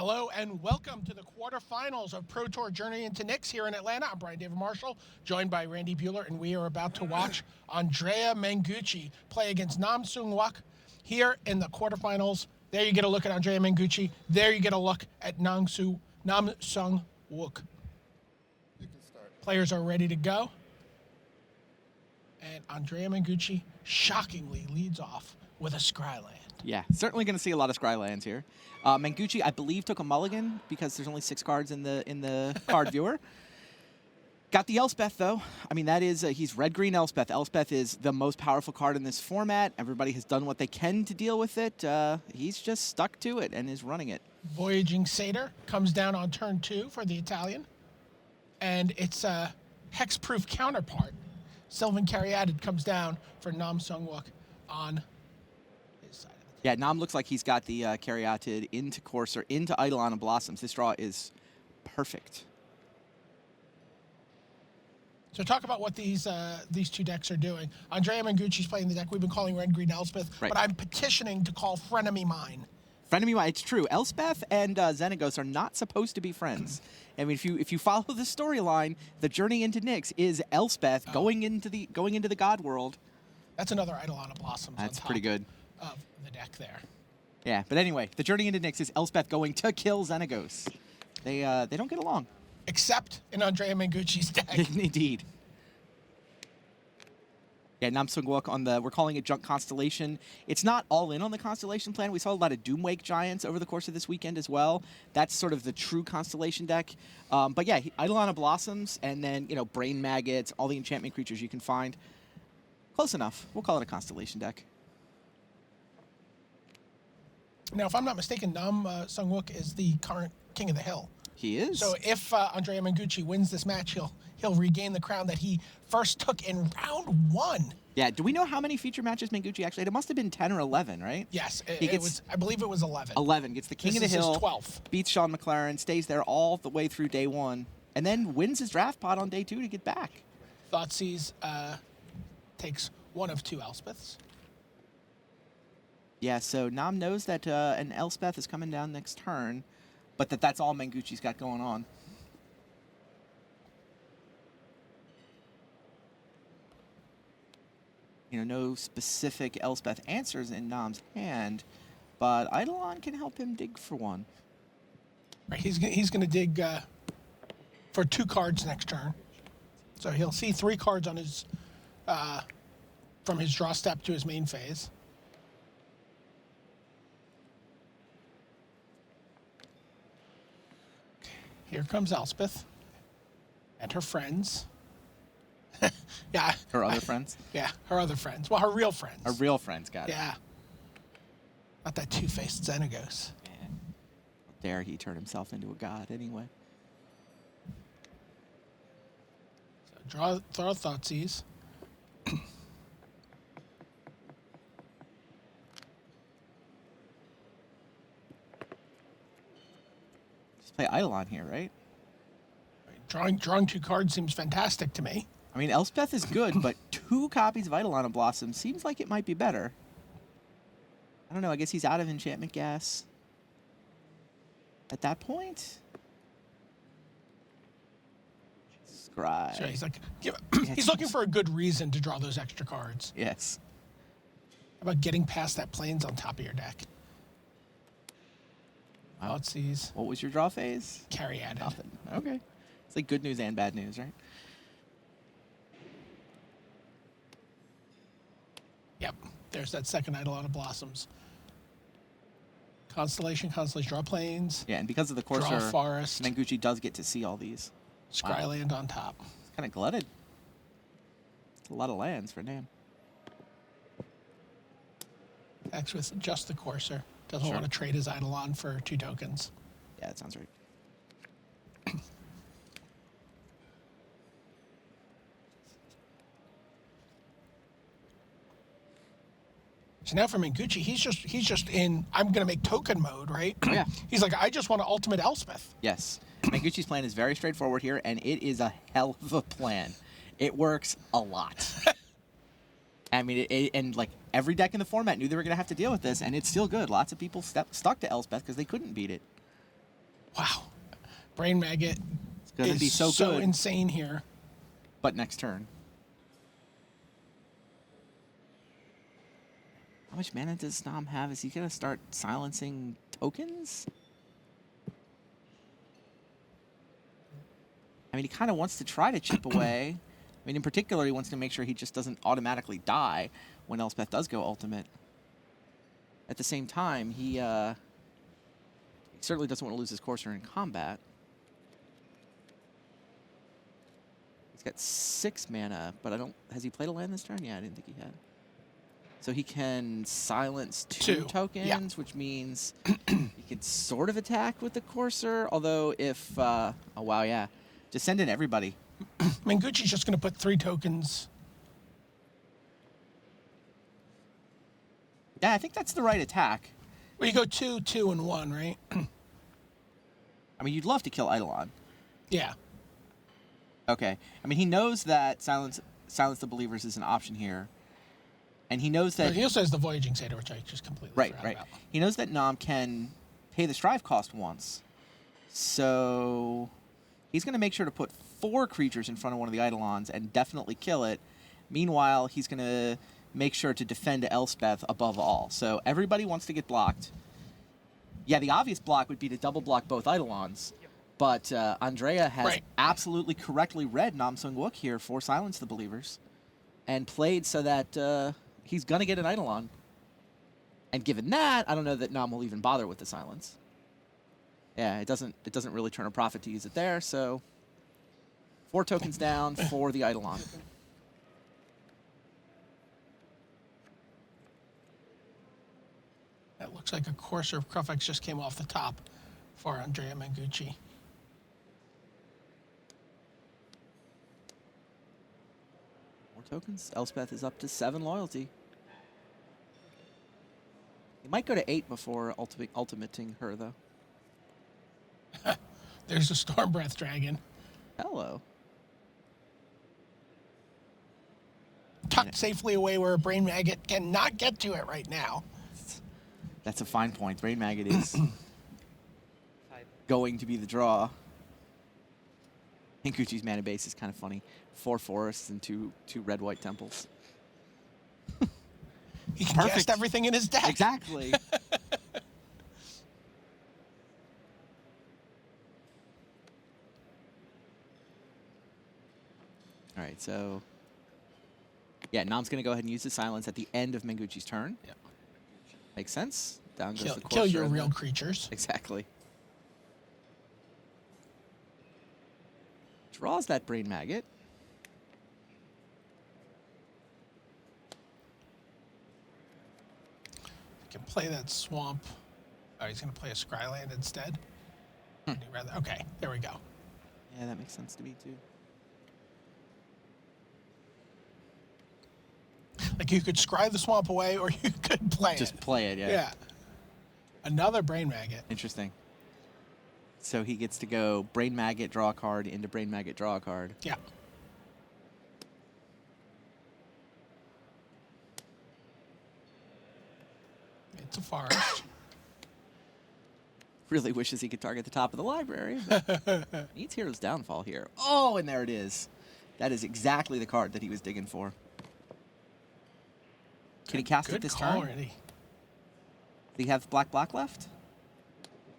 Hello and welcome to the quarterfinals of Pro Tour Journey into Nyx here in Atlanta. I'm Brian David Marshall, joined by Randy Bueller, and we are about to watch Andrea Mengucci play against Nam Sung Wook here in the quarterfinals. There you get a look at Andrea Mengucci. There you get a look at Nam Sung Wook. You can start. Players are ready to go. And Andrea Mengucci shockingly leads off with a Scryland. Yeah, certainly going to see a lot of Scrylands here. Mengucci, I believe, took a mulligan because there's only 6 cards in the card viewer. Got the Elspeth, though. I mean, that is, he's red-green Elspeth. Elspeth is the most powerful card in this format. Everybody has done what they can to deal with it. He's just stuck to it and is running it. Voyaging Satyr comes down on turn 2 for the Italian. And it's a hexproof counterpart. Sylvan Caryatid comes down for Nam Sung Wook on his side of the table. Yeah, Nam looks like he's got the Caryatid into Courser, into Eidolon and Blossoms. This draw is perfect. So talk about what these two decks are doing. Andrea Mengucci's playing the deck we've been calling Red Green Elspeth, right. But I'm petitioning to call Frenemy mine. Frenemy mine, it's true. Elspeth and Xenagos are not supposed to be friends. I mean, if you follow the storyline, the journey into Nyx is Elspeth going into the God world. That's another Eidolon of Blossoms. That's on top pretty good. Of the deck there. Yeah, but anyway, the journey into Nyx is Elspeth going to kill Xenagos. They don't get along. Except in Andrea Mengucci's deck. Indeed. Yeah, Nam Sung Wook on the, we're calling it Junk Constellation. It's not all in on the Constellation plan. We saw a lot of Doomwake Giants over the course of this weekend as well. That's sort of the true Constellation deck. But yeah, Eidolon of Blossoms, and then, Brain Maggots, all the enchantment creatures you can find. Close enough. We'll call it a Constellation deck. Now, if I'm not mistaken, Nam Sung Wook is the current King of the Hill. He is. So if Andrea Mengucci wins this match, he'll regain the crown that he first took in round 1. Yeah, do we know how many feature matches Mengucci actually had? It must have been 10 or 11, right? Yes, He gets, I believe it was 11. 11, gets the King of the Hill, his 12th. Beats Sean McLaren, stays there all the way through day 1, and then wins his draft pot on day 2 to get back. Thoughtseize takes one of 2 Elspeths. Yeah, so Nam knows that an Elspeth is coming down next turn, but that's all Mengucci's got going on. No specific Elspeth answers in Nam's hand, but Eidolon can help him dig for one. Right, he's going to dig for 2 cards next turn. So he'll see 3 cards on his from his draw step to his main phase. Here comes Elspeth and her friends. Yeah. Her other friends? Yeah, her other friends. Well, her real friends. Her real friends, got it. Yeah. Not that two-faced Xenagos. Man. How dare he turn himself into a god anyway. So throw Thoughtseize. Just play Eidolon here, right? Drawing 2 cards seems fantastic to me. I mean, Elspeth is good, but 2 copies of Eidolon of Blossom seems like it might be better. I don't know. I guess he's out of enchantment gas at that point. Scry. So he's like, he's looking for a good reason to draw those extra cards. Yes. How about getting past that plains on top of your deck? Wow. Thoughtseize. What was your draw phase? Caryatid. Nothing. Okay. It's like good news and bad news, right? Yep. There's that second Eidolon of Blossoms. Constellation, draw plains. Yeah, and because of the Draw Courser, forest. Mengucci does get to see all these. Scryland on top. It's kind of glutted. It's a lot of lands for Nam. Acts with just the Courser. Doesn't Sure. want to trade his Eidolon for 2 tokens. Yeah, that sounds right. So now for Mengucci, he's just in I'm gonna make token mode, right? Oh, yeah. He's like, I just want to ultimate Elspeth. Yes. Mengucci's plan is very straightforward here, and it is a hell of a plan. It works a lot. I mean, and like every deck in the format knew they were going to have to deal with this, and it's still good. Lots of people stuck to Elspeth because they couldn't beat it. Wow. Brain Maggot It's going to be so good. insane here. But next turn. How much mana does Nam have? Is he going to start silencing tokens? I mean, he kind of wants to try to chip away. I mean, in particular, he wants to make sure he just doesn't automatically die when Elspeth does go ultimate. At the same time, he certainly doesn't want to lose his Courser in combat. He's got 6 mana, but I don't... Has he played a land this turn? Yeah, I didn't think he had. So he can silence 2 tokens, yeah. which means he can sort of attack with the Courser. Although if... oh, wow, yeah. Just send in everybody. Mengucci's just going to put 3 tokens. Yeah, I think that's the right attack. Well, you go 2, 2, and 1, right? I mean, you'd love to kill Eidolon. Yeah. Okay. I mean, he knows that silence the Believers is an option here. And he knows that... He also has the Voyaging Satyr, which I just completely forgot about. He knows that Nam can pay the Strive cost once. So he's going to make sure to put 4 creatures in front of one of the Eidolons and definitely kill it. Meanwhile, he's going to make sure to defend Elspeth above all. So everybody wants to get blocked. Yeah, the obvious block would be to double block both Eidolons. But Andrea has absolutely correctly read Nam Sung Wook here for Silence the Believers. And played so that he's going to get an Eidolon. And given that, I don't know that Nam will even bother with the Silence. Yeah, it doesn't really turn a profit to use it there, so 4 tokens down for the Eidolon. That looks like a Courser of Krufix just came off the top for Andrea Mengucci. More tokens. Elspeth is up to 7 loyalty. He might go to 8 before ultimating her, though. There's a Stormbreath Dragon. Hello. Tucked safely away where a Brain Maggot cannot get to it right now. That's a fine point. Brain Maggot is going to be the draw. Mengucci's mana base is kind of funny. 4 forests and two red-white temples. He can cast everything in his deck. Exactly. All right, so... Yeah, Nam's going to go ahead and use the Silence at the end of Mengucci's turn. Yeah. Makes sense. Down goes the kill your Courser real creatures. Exactly. Draws that Brain Maggot. You can play that Swamp. Oh, he's going to play a Scryland instead? Okay, there we go. Yeah, that makes sense to me, too. Like, you could scry the Swamp away, or you could play it. Just play it, yeah. Yeah. Another Brain Maggot. Interesting. So he gets to go Brain Maggot, draw a card, into Brain Maggot, draw a card. Yeah. It's a forest. Really wishes he could target the top of the library. But needs Hero's Downfall here. Oh, and there it is. That is exactly the card that he was digging for. Can he cast it this turn? Already. Do he have black left?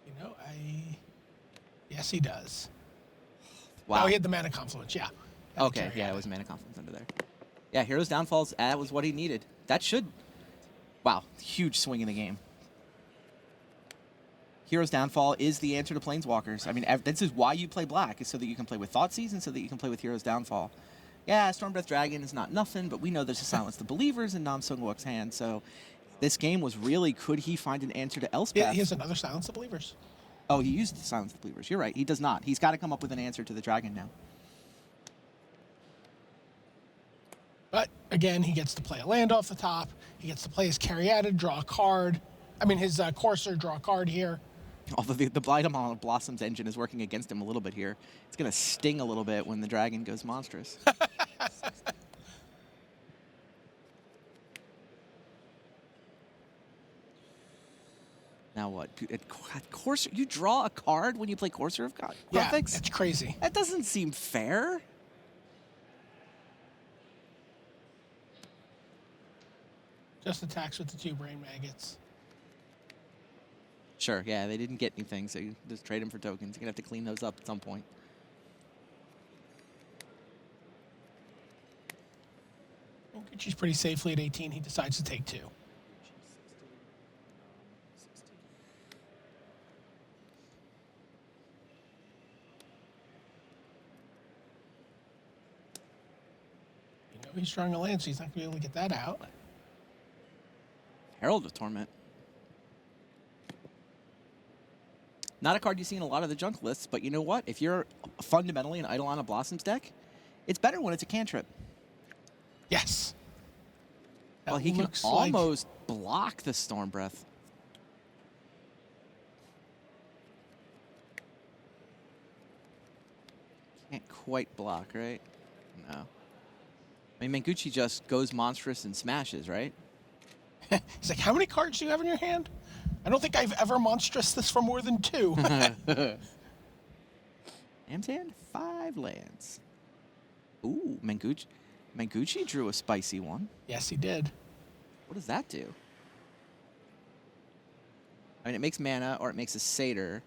You know, yes, he does. Wow. Oh, he had the Mana Confluence, yeah. Okay, yeah, it was Mana Confluence under there. Yeah, Hero's Downfalls, that was what he needed. That should... Wow, huge swing in the game. Hero's Downfall is the answer to Planeswalkers. I mean, this is why you play black, is so that you can play with Thoughtseize and so that you can play with Hero's Downfall. Yeah, Stormbreath Dragon is not nothing, but we know there's a Silence the Believers in Nam Sung Wook's hand, so this game was really, could he find an answer to Elspeth? Yeah, he has another Silence the Believers. Oh, he used the Silence the Believers. You're right, he does not. He's got to come up with an answer to the dragon now. But, again, he gets to play a land off the top. He gets to play his Caryatid, draw a card. I mean, his Courser, draw a card here. Although the Blight on Blossom's engine is working against him a little bit here. It's going to sting a little bit when the dragon goes monstrous. Now what? Courser, you draw a card when you play Courser of Yeah, Conflicts? it's crazy. That doesn't seem fair. Just attacks with the 2 brain maggots. Sure, yeah, they didn't get anything, so you just trade them for tokens. You're going to have to clean those up at some point. She's pretty safely at 18. He decides to take 2. He's drawing a land, so he's not going to be able to get that out. Herald of Torment. Not a card you see in a lot of the junk lists, but you know what? If you're fundamentally an Eidolon of Blossoms deck, it's better when it's a cantrip. Yes. Well, he can almost block the Storm Breath. Can't quite block, right? No. I mean, Mengucci just goes monstrous and smashes, right? He's like, how many cards do you have in your hand? I don't think I've ever monstrous this for more than 2. Nam's hand, 5 lands. Ooh, Mengucci drew a spicy one. Yes, he did. What does that do? I mean, it makes mana or it makes a satyr.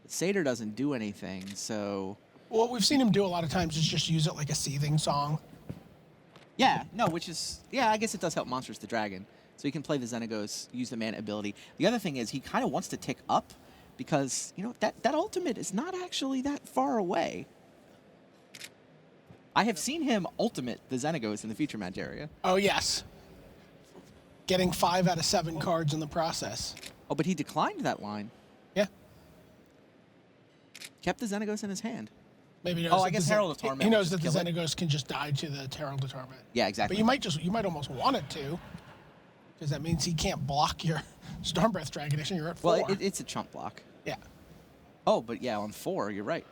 The satyr doesn't do anything, so... What we've seen him do a lot of times is just use it like a seething song. Yeah, no, which is... Yeah, I guess it does help Monsters the Dragon. So you can play the Xenagos, use the mana ability. The other thing is he kind of wants to tick up because, you know, that ultimate is not actually that far away. I have seen him ultimate the Xenagos in the feature match area. Oh, yes. Getting 5 out of 7 cards in the process. Oh, but he declined that line. Yeah. Kept the Xenagos in his hand. Maybe he knows Oh, I that guess the Herald of Torment He will knows just that the kill it. Xenagos can just die to the Herald of Torment. Yeah, exactly. But you might almost want it to, because that means he can't block your Stormbreath Dragonation. You're at 4. Well, it's a chump block. Yeah. Oh, but yeah, on 4, you're right.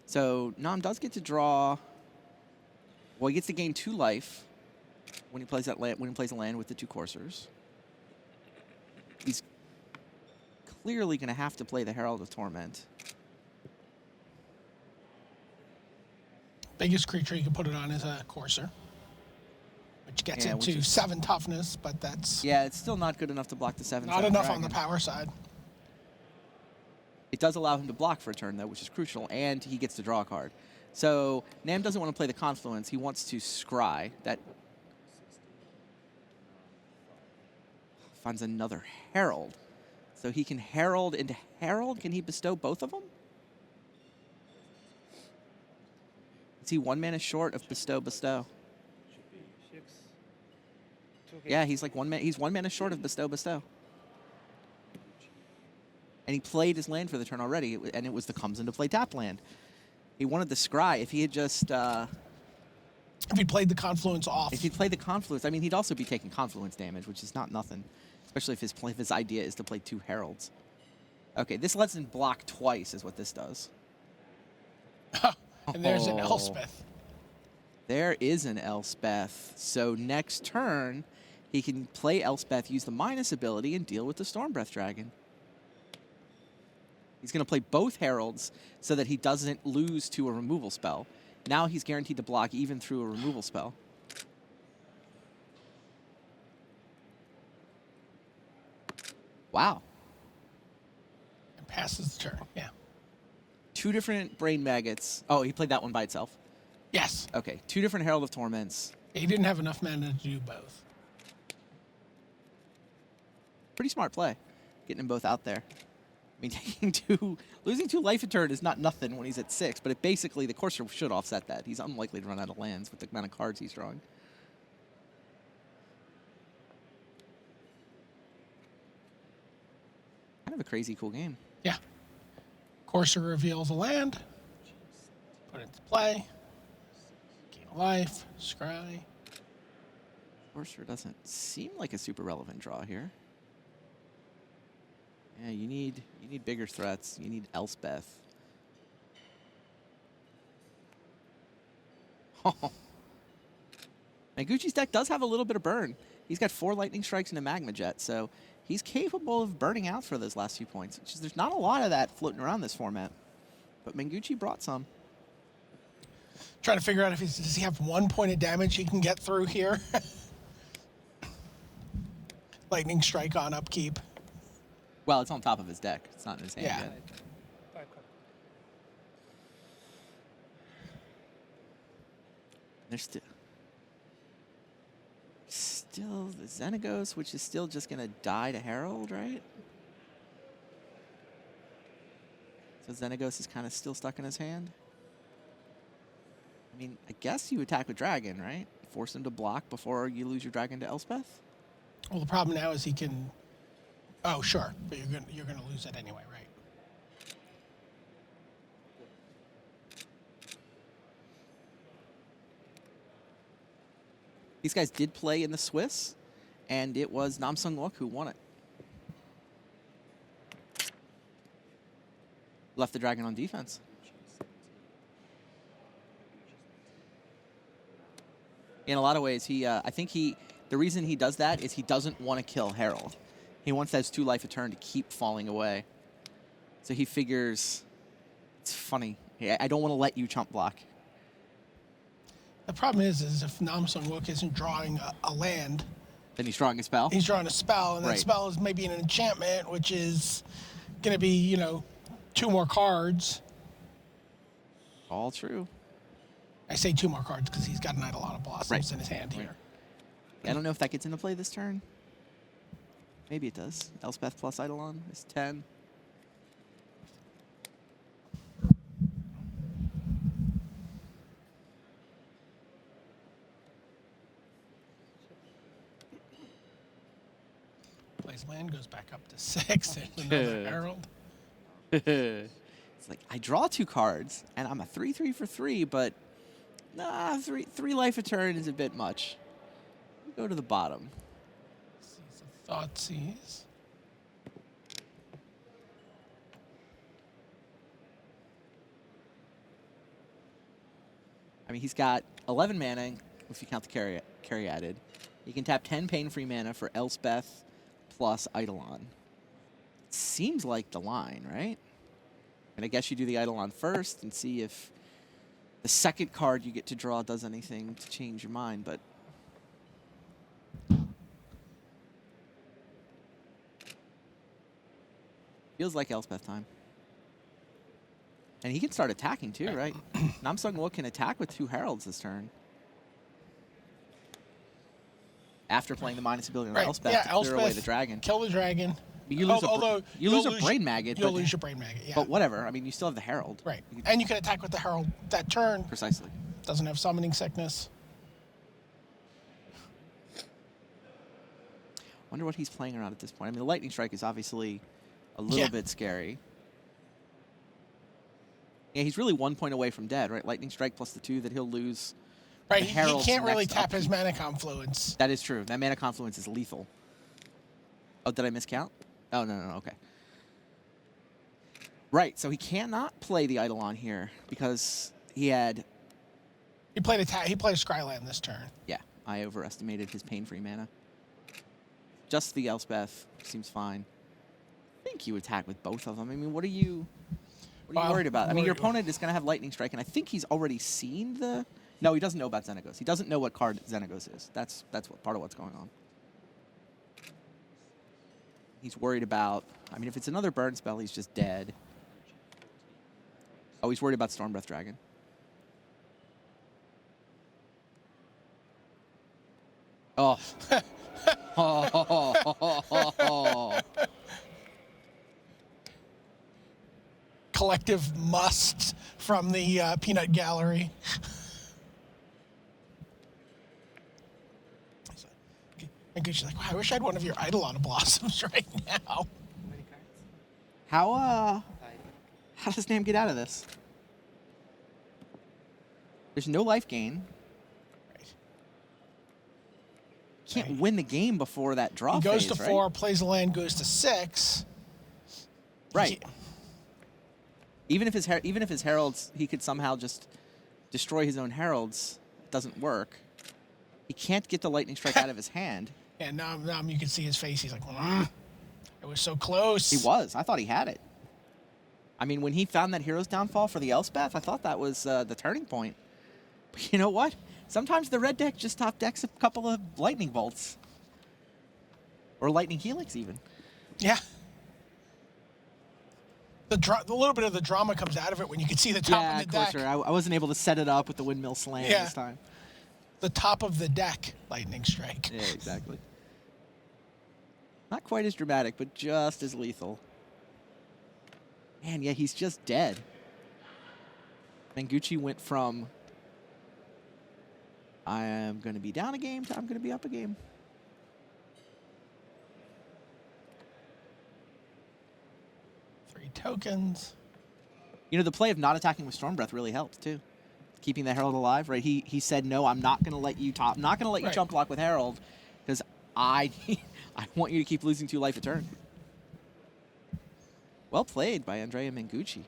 So Nam does get to draw. Well, he gets to gain 2 life when he plays that land. When he plays a land with the 2 coursers, he's clearly going to have to play the Herald of Torment. Biggest creature you can put it on is a Courser, which gets Yeah, it which to is- 7 toughness, but that's Yeah, it's still not good enough to block the 7/7 not enough on dragon. the power side. It does allow him to block for a turn, though, which is crucial, and he gets to draw a card. So Nam doesn't want to play the Confluence. He wants to scry. That finds another Herald. So he can Herald into Herald. Can he bestow both of them? Is he 1 mana short of bestow? Yeah, he's like 1 mana. He's 1 mana short of bestow. And he played his land for the turn already, and it was the comes into play tap land. He wanted the scry. If he had just... If he played the Confluence off. If he played the Confluence, I mean, he'd also be taking Confluence damage, which is not nothing. Especially if his idea is to play 2 Heralds. Okay, this lets him block twice is what this does. And there's an Oh. Elspeth. There is an Elspeth. So next turn, he can play Elspeth, use the minus ability, and deal with the Stormbreath Dragon. He's going to play both Heralds so that he doesn't lose to a removal spell. Now he's guaranteed to block even through a removal spell. Wow. And passes the turn, yeah. 2 different Brain Maggots. Oh, he played that one by itself. Yes. Okay, 2 different Herald of Torments. He didn't have enough mana to do both. Pretty smart play, getting them both out there. I mean, losing 2 life a turn is not nothing when he's at 6, but it basically, the Courser should offset that. He's unlikely to run out of lands with the amount of cards he's drawing. Kind of a crazy cool game. Yeah. Courser reveals a land. Put it to play. Gain a life. Scry. Courser doesn't seem like a super relevant draw here. Yeah, you need bigger threats. You need Elspeth. Mengucci's deck does have a little bit of burn. He's got 4 Lightning Strikes and a Magma Jet, so he's capable of burning out for those last few points. Which is, there's not a lot of that floating around this format, but Mengucci brought some. Trying to figure out if does he have 1 point of damage he can get through here. Lightning Strike on upkeep. Well, it's on top of his deck. It's not in his hand Yeah. yet. There's still the Xenagos, which is still just going to die to Herald, right? So Xenagos is kind of still stuck in his hand. I mean, I guess you attack with Dragon, right? Force him to block before you lose your Dragon to Elspeth. Well, the problem now is he can. Oh, sure, but you're gonna lose it anyway, right? These guys did play in the Swiss, and it was Nam Sung Wook who won it. Left the Dragon on defense. In a lot of ways, I think the reason he does that is he doesn't want to kill Herald. He wants those 2 life a turn to keep falling away. So he figures, it's funny, I don't want to let you chump block. The problem is if Nam Sung Wook isn't drawing a land, Then he's drawing a spell. he's drawing a spell, and that Right. spell is maybe an enchantment, which is going to be, 2 more cards. All true. I say 2 more cards because he's got an Eidolon of Blossoms Right. in his hand Right. here. I don't know if that gets into play this turn. Maybe it does. Elspeth plus Eidolon is 10. Plays land, goes back up to 6. There's another Herald. It's like, I draw 2 cards, and I'm a 3/3 for 3, but nah, 3 life a turn is a bit much. Go to the bottom. Sees a Thoughtseize. I mean, he's got 11 mana, if you count the carry added. You can tap 10 pain-free mana for Elspeth plus Eidolon. Seems like the line, right? And I guess you do the Eidolon first and see if the second card you get to draw does anything to change your mind, but... Feels like Elspeth time. And he can start attacking too, right? Nam Sung Wook can attack with 2 Heralds this turn. After playing the minus ability on Right. Elspeth Yeah, to clear away Elspeth, the dragon. Kill the dragon. You lose, Although you lose a Brain Maggot, You'll but, lose your Brain Maggot, yeah. but whatever. I mean, you still have the Herald. Right. You can- And you can attack with the Herald that turn. Precisely. Doesn't have summoning sickness. Wonder what he's playing around at this point. I mean, the Lightning Strike is obviously a little Yeah. bit scary. Yeah, he's really 1 point away from dead, right? Lightning Strike plus the 2 that he'll lose. Right. The He Herald's can't really next tap his upkeep. mana confluence. That is true. That mana confluence is lethal. Oh, did I miscount? Oh, no, okay. Right, so he cannot play the Eidolon here because he had... He played a Scryland this turn. Yeah, I overestimated his pain-free mana. Just the Elspeth seems fine. I think you attack with both of them. I mean, what are you worried about? I mean, your opponent is going to have Lightning Strike, and I think he's already seen the... No, he doesn't know about Xenagos. He doesn't know what card Xenagos is. That's what part of what's going on. He's worried about... I mean, if it's another burn spell, he's just dead. Oh, he's worried about Stormbreath Dragon. Oh. Collective must from the peanut gallery. And Gucci's like, wow, I wish I had one of your Eidolon Blossoms right now. How does Nam get out of this? There's no life gain. Right. Can't win the game before that draw He goes phase, to right? 4, plays a land, goes to 6. Right. Even if his heralds, he could somehow just destroy his own heralds. It doesn't work. He can't get the Lightning Strike out of his hand. And now you can see his face. He's like, it was so close. He was. I thought he had it. I mean, when he found that Hero's Downfall for the Elspeth, I thought that was the turning point. But you know what? Sometimes the red deck just top decks a couple of Lightning Bolts. Or Lightning Helix, even. Yeah. The little bit of the drama comes out of it when you can see the top of the deck. Sure. I wasn't able to set it up with the Windmill Slam this time. The top of the deck, Lightning Strike. Yeah, exactly. Not quite as dramatic, but just as lethal. Man, yeah, he's just dead. Mengucci went from I am going to be down a game to I'm going to be up a game. Tokens. You know, the play of not attacking with Storm Breath really helped too, keeping the Herald alive. Right? He said, "No, I'm not going to let you top. Not going to let you jump block with Herald, because I want you to keep losing 2 life a turn." Well played by Andrea Mengucci.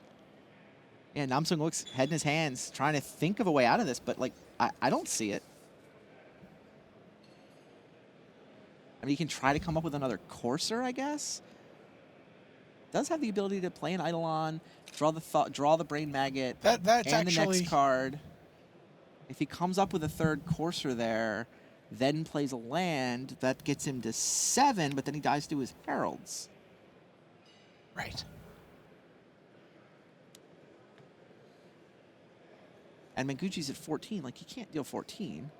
Yeah, Nam Sung Wook's head in his hands, trying to think of a way out of this, but like I don't see it. I mean, he can try to come up with another Courser, I guess. Does have the ability to play an Eidolon, draw the Brain Maggot, that's and actually the next card. If he comes up with a third Courser there, then plays a land, that gets him to 7, but then he dies to his Heralds. Right. And Mengucci's at 14. Like, he can't deal 14. 2,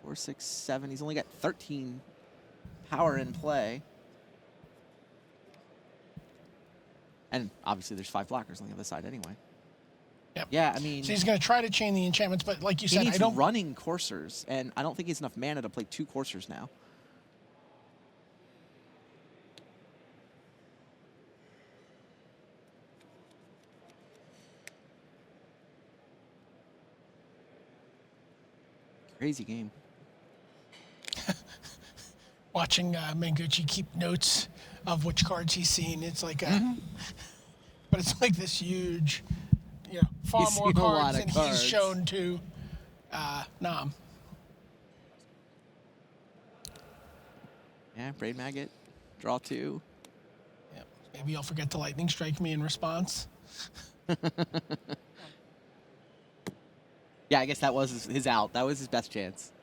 4, 6, 7. He's only got 13 power in play. And obviously there's 5 blockers on the other side anyway. Yep. Yeah, I mean... So he's going to try to chain the enchantments, but like you said, he needs running Coursers, and I don't think he has enough mana to play 2 Coursers now. Crazy game. Watching Mengucci keep notes of which cards he's seen, it's like but it's like this huge, far He's more seen a lot cards of than cards. he's shown to Nam. Yeah, Brain Maggot, draw 2. Yep. Maybe you'll forget to Lightning Strike me in response. Yeah, I guess that was his out. That was his best chance.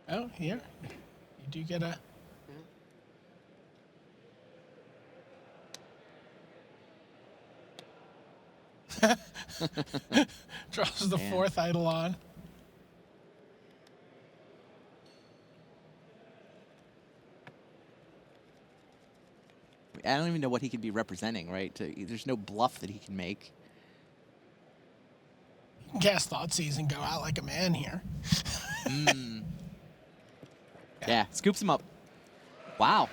Oh, here. You do get a... Draws the 4th Eidolon. I don't even know what he could be representing, right? There's no bluff that he can make. Cast Thoughtseize and go out like a man here. Yeah, scoops him up. Wow.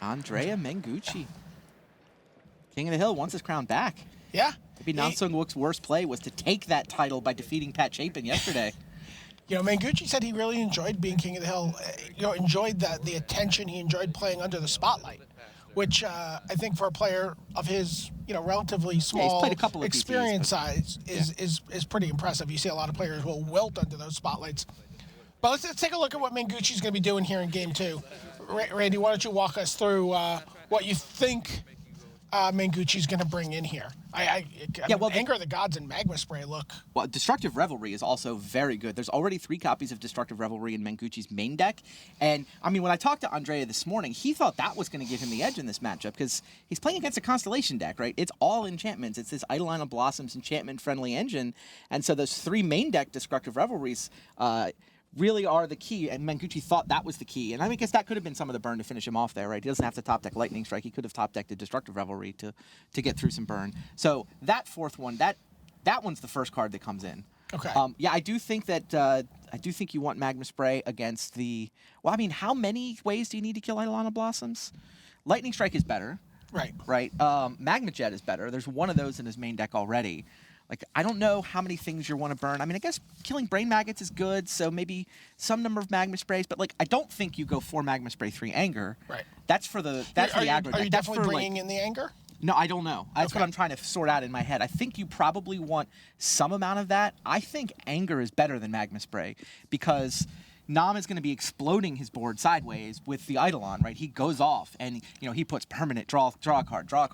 Andrea Mengucci. King of the Hill wants his crown back. Yeah. Maybe Nam Sung Wook's worst play was to take that title by defeating Pat Chapin yesterday. Mengucci said he really enjoyed being King of the Hill. Enjoyed the attention. He enjoyed playing under the spotlight, which I think for a player of his, relatively small played a couple of experience PTs, size is pretty impressive. You see a lot of players will wilt under those spotlights. But let's take a look at what Mengucci's going to be doing here in Game 2. Randy, why don't you walk us through what you think Mengucci's going to bring in here? Anger of the Gods and Magma Spray look. Well, Destructive Revelry is also very good. There's already 3 copies of Destructive Revelry in Mengucci's main deck. And, I mean, when I talked to Andrea this morning, he thought that was going to give him the edge in this matchup because he's playing against a Constellation deck, right? It's all enchantments. It's this Eidolon of Blossoms enchantment-friendly engine. And so those 3 main deck Destructive Revelries really are the key, and Mengucci thought that was the key. And I guess that could have been some of the burn to finish him off there, right? He doesn't have to top deck Lightning Strike. He could have top decked a Destructive Revelry to get through some burn. So that 4th one, that one's the first card that comes in. Okay. Yeah, I do think you want Magma Spray against the... Well, I mean, how many ways do you need to kill Eidolon of Blossoms? Lightning Strike is better. Right. Magma Jet is better. There's one of those in his main deck already. Like, I don't know how many things you want to burn. I mean, I guess killing Brain Maggots is good, so maybe some number of Magma Sprays, but, like, I don't think you go 4 Magma Spray, 3 Anger. Right. That's for the aggro deck. Are you That's definitely bringing in the Anger? No, I don't know. That's what I'm trying to sort out in my head. I think you probably want some amount of that. I think Anger is better than Magma Spray because Nam is going to be exploding his board sideways with the Eidolon, right? He goes off and, he puts permanent draw a card, draw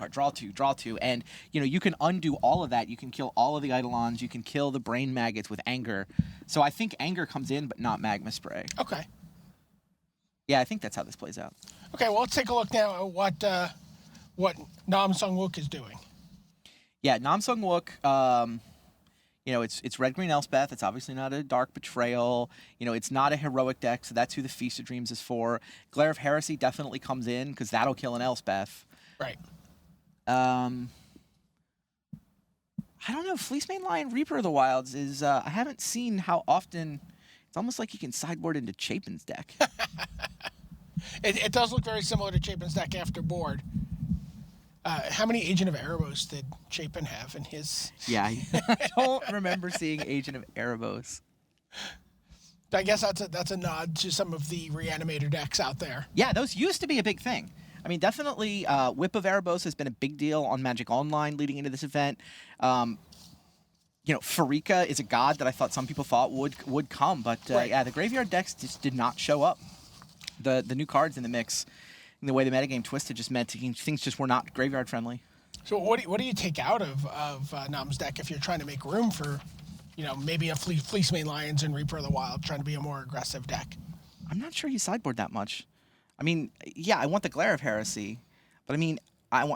two. And, you can undo all of that. You can kill all of the Eidolons. You can kill the Brain Maggots with Anger. So I think Anger comes in, but not Magma Spray. Okay. Yeah, I think that's how this plays out. Okay, well, let's take a look now at what Nam Sung Wook is doing. Yeah, Nam Sung Wook, it's red-green Elspeth. It's obviously not a Dark Betrayal. It's not a heroic deck, so that's who the Feast of Dreams is for. Glare of Heresy definitely comes in because that'll kill an Elspeth. Right. I don't know. Fleecemane Lion Reaper of the Wilds is, I haven't seen how often. It's almost like you can sideboard into Chapin's deck. It does look very similar to Chapin's deck after board. How many Agent of Erebos did Chapin have in his? Yeah, I don't remember seeing Agent of Erebos. I guess that's a nod to some of the Reanimator decks out there. Yeah, those used to be a big thing. I mean, definitely Whip of Erebos has been a big deal on Magic Online leading into this event. Farika is a god that I thought some people thought would come, but yeah, the graveyard decks just did not show up. The new cards in the mix, and the way the metagame twisted, just meant things just were not graveyard friendly. So what do you take out of Nam's deck if you're trying to make room for, maybe a Fleecemane Lions and Reaper of the Wild, trying to be a more aggressive deck? I'm not sure you sideboard that much. I mean, yeah, I want the Glare of Heresy, but I mean,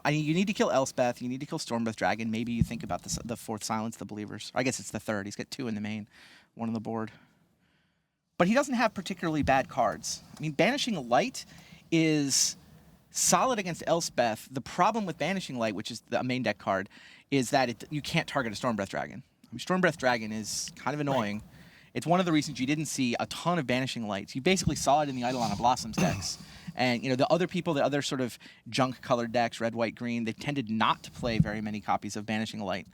you need to kill Elspeth, you need to kill Stormbreath Dragon. Maybe you think about the fourth Silence the Believers. I guess it's the third. He's got 2 in the main, 1 on the board. But he doesn't have particularly bad cards. I mean, Banishing Light is solid against Elspeth. The problem with Banishing Light, which is the main deck card, is that you can't target a Stormbreath Dragon. I mean, Stormbreath Dragon is kind of annoying. Right. It's one of the reasons you didn't see a ton of Banishing Lights. You basically saw it in the Eidolon of Blossoms decks. And, the other people, the other sort of junk-colored decks, red, white, green, they tended not to play very many copies of Banishing Light,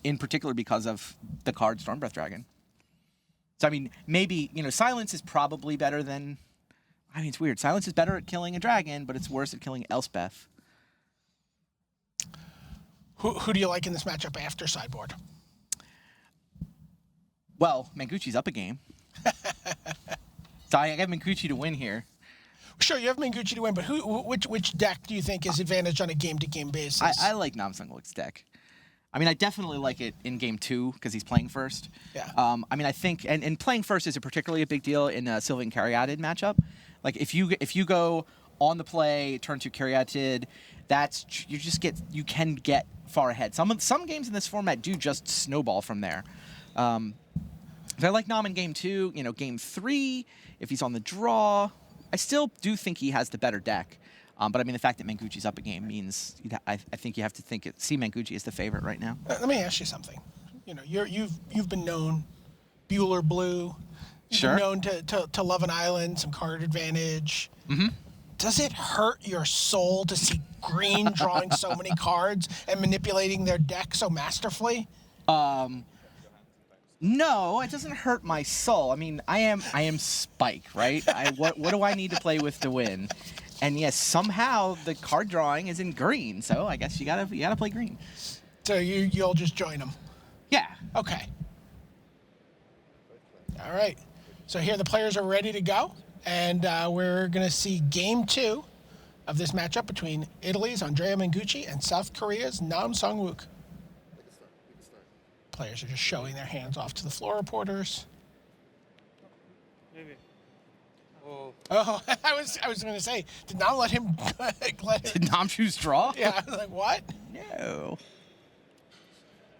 in particular because of the card Stormbreath Dragon. So, I mean, maybe, Silence is probably better than... I mean, it's weird. Silence is better at killing a dragon, but it's worse at killing Elspeth. Who do you like in this matchup after sideboard? Well, Mengucci's up a game. So I got Mengucci to win here. Sure, you have Mengucci to win, but which deck do you think is advantage on a game-to-game basis? I like Nam Sung Wook's deck. I mean, I definitely like it in game 2 because he's playing first. Yeah. I mean, I think, and playing first is particularly a big deal in a Sylvan Caryatid matchup. Like, if you go on the play, turn 2 Caryatid, you can get far ahead. Some games in this format do just snowball from there. If I like Nam in game 2, game 3, if he's on the draw, I still do think he has the better deck. But I mean, the fact that Mengucci's up a game means I think you have to see Mengucci as the favorite right now. Let me ask you something. You've been known, Bueller Blue. You've Sure. been known to love an island, some card advantage. Mm-hmm. Does it hurt your soul to see green drawing so many cards and manipulating their deck so masterfully? No, it doesn't hurt my soul. I mean, I am Spike, right? What do I need to play with to win? And yes, somehow the card drawing is in green, so I guess you gotta play green. So you'll just join them. Yeah. Okay. All right. So here the players are ready to go, and we're gonna see game 2 of this matchup between Italy's Andrea Mengucci and South Korea's Nam Sung Wook. We can start. Players are just showing their hands off to the floor reporters. Maybe. Oh, I was going to say, did not let him. Did Nam choose draw? Yeah, I was like, what? No.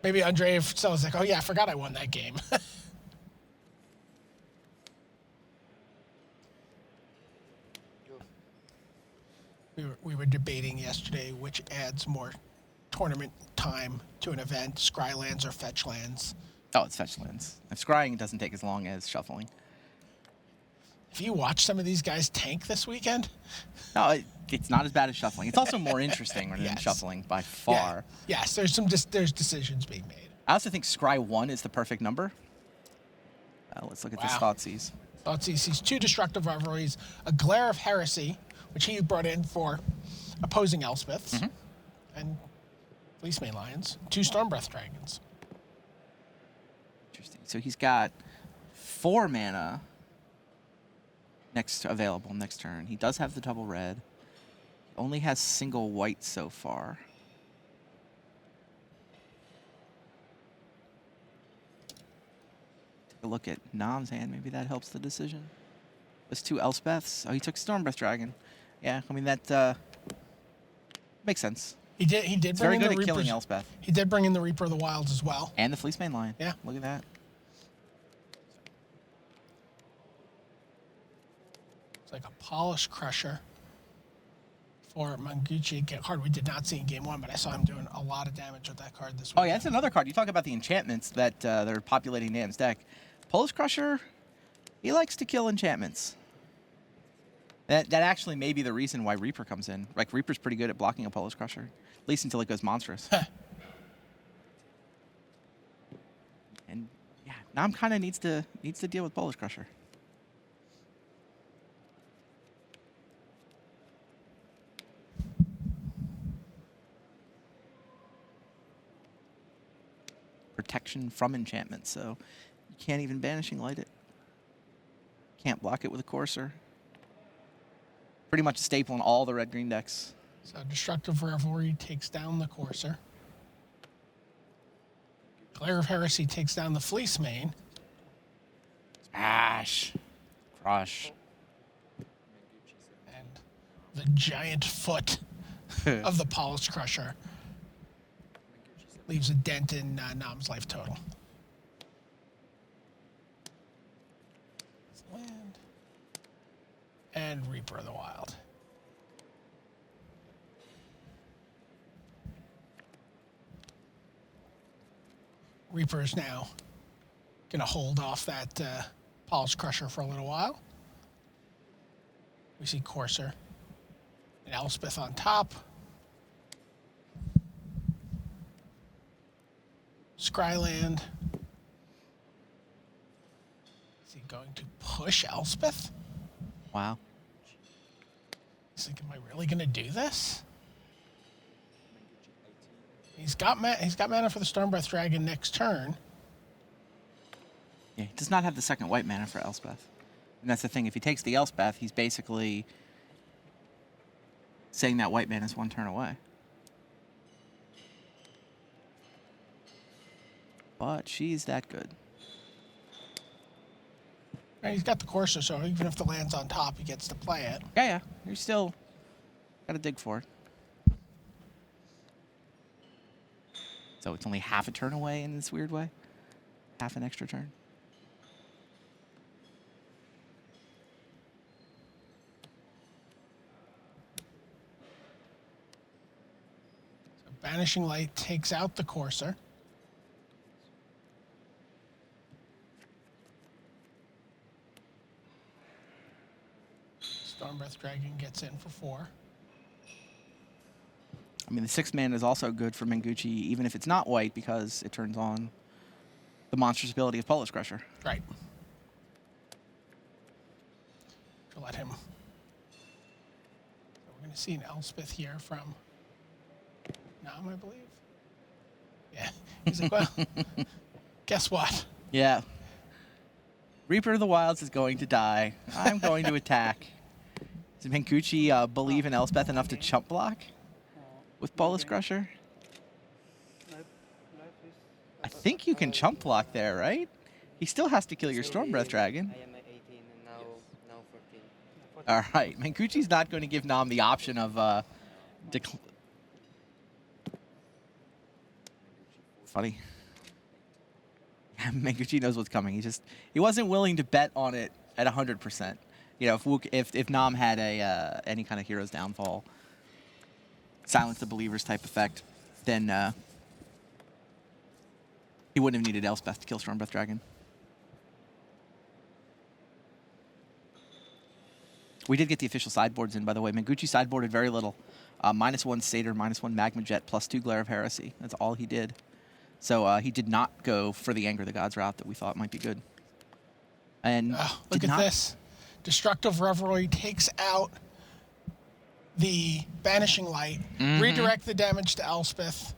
Maybe Andrea still was like, oh yeah, I forgot I won that game. we were debating yesterday which adds more tournament time to an event, Scrylands or Fetchlands. Oh, it's Fetchlands. If scrying, it doesn't take as long as shuffling. If you watch some of these guys tank this weekend. No, it's not as bad as shuffling. It's also more interesting than Yes. shuffling by far. Yeah. Yes, there's there's decisions being made. I also think Scry 1 is the perfect number. Let's look at this Wow. Thoughtseize. Thoughtseize sees 2 Destructive Revelries, a Glare of Heresy, which he brought in for opposing Elspeths. Mm-hmm. And Fleecemane Lions. 2 Stormbreath Dragons. Interesting. So he's got 4 mana available next turn. He does have the double red. Only has single white so far. Take a look at Nam's hand. Maybe that helps the decision. There's 2 Elspeths. Oh, he took Stormbreath Dragon. Yeah, I mean that makes sense. He did. It's bring very in good the at killing Reapers. Elspeth. He did bring in the Reaper of the Wilds as well. And the Fleecemane Lion. Yeah. Look at that. It's like a Polish Crusher for Mengucci. A card we did not see in Game 1, but I saw him doing a lot of damage with that card this week. Oh yeah, that's another card. You talk about the enchantments that are populating Nam's deck. Polish Crusher, he likes to kill enchantments. That actually may be the reason why Reaper comes in. Like, Reaper's pretty good at blocking a Polish Crusher, at least until it goes monstrous. And yeah, Nam kind of needs to deal with Polish Crusher. Protection from enchantments, so you can't even Banishing Light it. Can't block it with a Courser. Pretty much a staple in all the red-green decks. So Destructive Revelry takes down the Courser. Glare of Heresy takes down the Fleecemane. Smash. Crush. And the giant foot of the Polish Crusher leaves a dent in Nam's life total. Land. And Reaper of the Wild. Reaper is now going to hold off that Polish Crusher for a little while. We see Courser and Elspeth on top. Scryland. Is he going to push Elspeth? Wow. He's like, am I really going to do this? He's got mana for the Stormbreath Dragon next turn. Yeah, he does not have the second white mana for Elspeth. And that's the thing. If he takes the Elspeth, he's basically saying that white mana is 1 turn away. But she's that good. And he's got the Courser, so even if the land's on top, he gets to play it. Yeah. You're still got to dig for it. So it's only half a turn away in this weird way. Half an extra turn. So Banishing Light takes out the Courser. Stormbreath Dragon gets in for 4. I mean, the 6 mana is also good for Mengucci, even if it's not white, because it turns on the monstrous ability of Polish Crusher. Right. To let him. So we're going to see an Elspeth here from Nam, I believe. Yeah. He's like, well, guess what? Yeah. Reaper of the Wilds is going to die. I'm going to attack. Does Mengucci believe in Elspeth enough to chump block with Polish Crusher? I think you can chump block there, right? He still has to kill your Stormbreath Dragon. I am at 18 and now 14. All right. Mengucci's not going to give Nam the option of funny. Mengucci knows what's coming. He wasn't willing to bet on it at 100%. You know, if Nam had any kind of Hero's Downfall, Silence the Believers type effect, then he wouldn't have needed Elspeth to kill Stormbreath Dragon. We did get the official sideboards in, by the way. Mengucci sideboarded very little. -1 Satyr, -1 Magma Jet, +2 Glare of Heresy. That's all he did. So he did not go for the Anger of the Gods route that we thought might be good. And Look at this. Destructive Revelry takes out the Banishing Light, redirect the damage to Elspeth,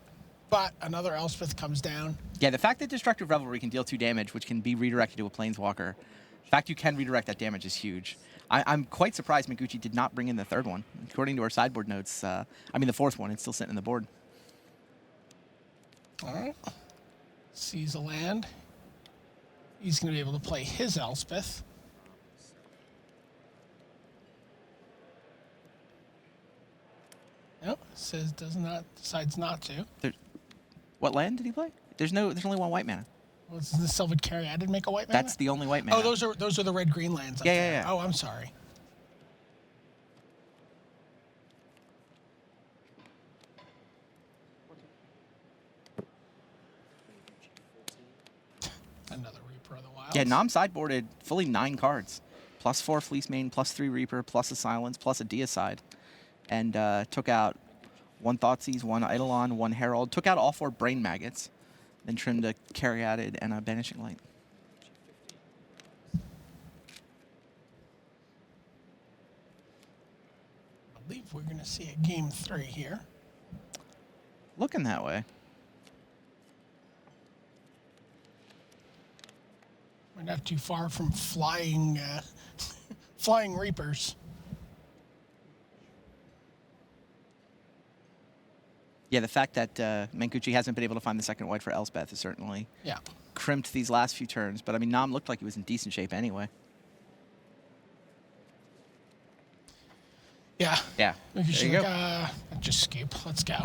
but another Elspeth comes down. Yeah, the fact that Destructive Revelry can deal 2 damage, which can be redirected to a Planeswalker, the fact you can redirect that damage is huge. I'm quite surprised Mengucci did not bring in the 3rd one. According to our sideboard notes, the 4th one, it's still sitting in the board. All right. Sees a land. He's going to be able to play his Elspeth. Nope, says decides not to. What land did he play? There's only 1 white mana. Was the Sylvan Caryatid make a white mana? That's the only white mana. Oh, those are the red-green lands up there. Yeah. Oh, I'm sorry. Another Reaper of the Wilds. Yeah, Nam sideboarded fully 9 cards. +4 Fleece Mane, +3 Reaper, plus a Silence, plus a Deicide. And took out 1 Thoughtseize, 1 Eidolon, 1 Herald. Took out all 4 Brain Maggots. Then trimmed a Caryatid and a Banishing Light. I believe we're going to see a game 3 here. Looking that way. We're not too far from flying, flying Reapers. Yeah, the fact that Mengucci hasn't been able to find the 2nd white for Elspeth is certainly crimped these last few turns. But, I mean, Nam looked like he was in decent shape anyway. Yeah. Yeah. There you go. Just scoop. Let's go.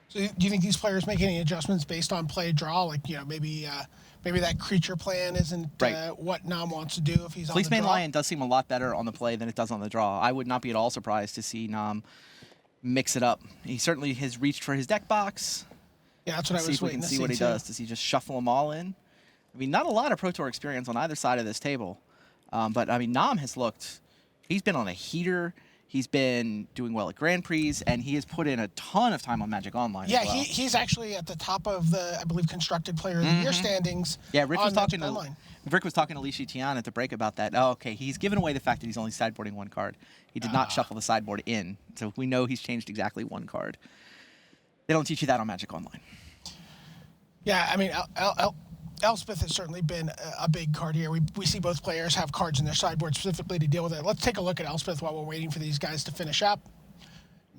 So do you think these players make any adjustments based on play draw? Like, maybe that creature plan isn't what Nam wants to do if he's on the Fleece Mane draw? Lion does seem a lot better on the play than it does on the draw. I would not be at all surprised to see Nam mix it up. He certainly has reached for his deck box. Yeah, that's what I was waiting to see. See what he does. Does he just shuffle them all in? I mean, not a lot of Pro Tour experience on either side of this table. But, I mean, Nam has looked... He's been on a heater. He's been doing well at Grand Prix, and he has put in a ton of time on Magic Online Yeah, as well. he's actually at the top of the, I believe, Constructed Player of the Year standings. Yeah, Rick was talking to Alicia Tian at the break about that. Oh, okay, he's given away the fact that he's only sideboarding 1 card. He did not shuffle the sideboard in, so we know he's changed exactly 1 card. They don't teach you that on Magic Online. Yeah, I mean, Elspeth has certainly been a big card here. We see both players have cards in their sideboard specifically to deal with it. Let's take a look at Elspeth while we're waiting for these guys to finish up.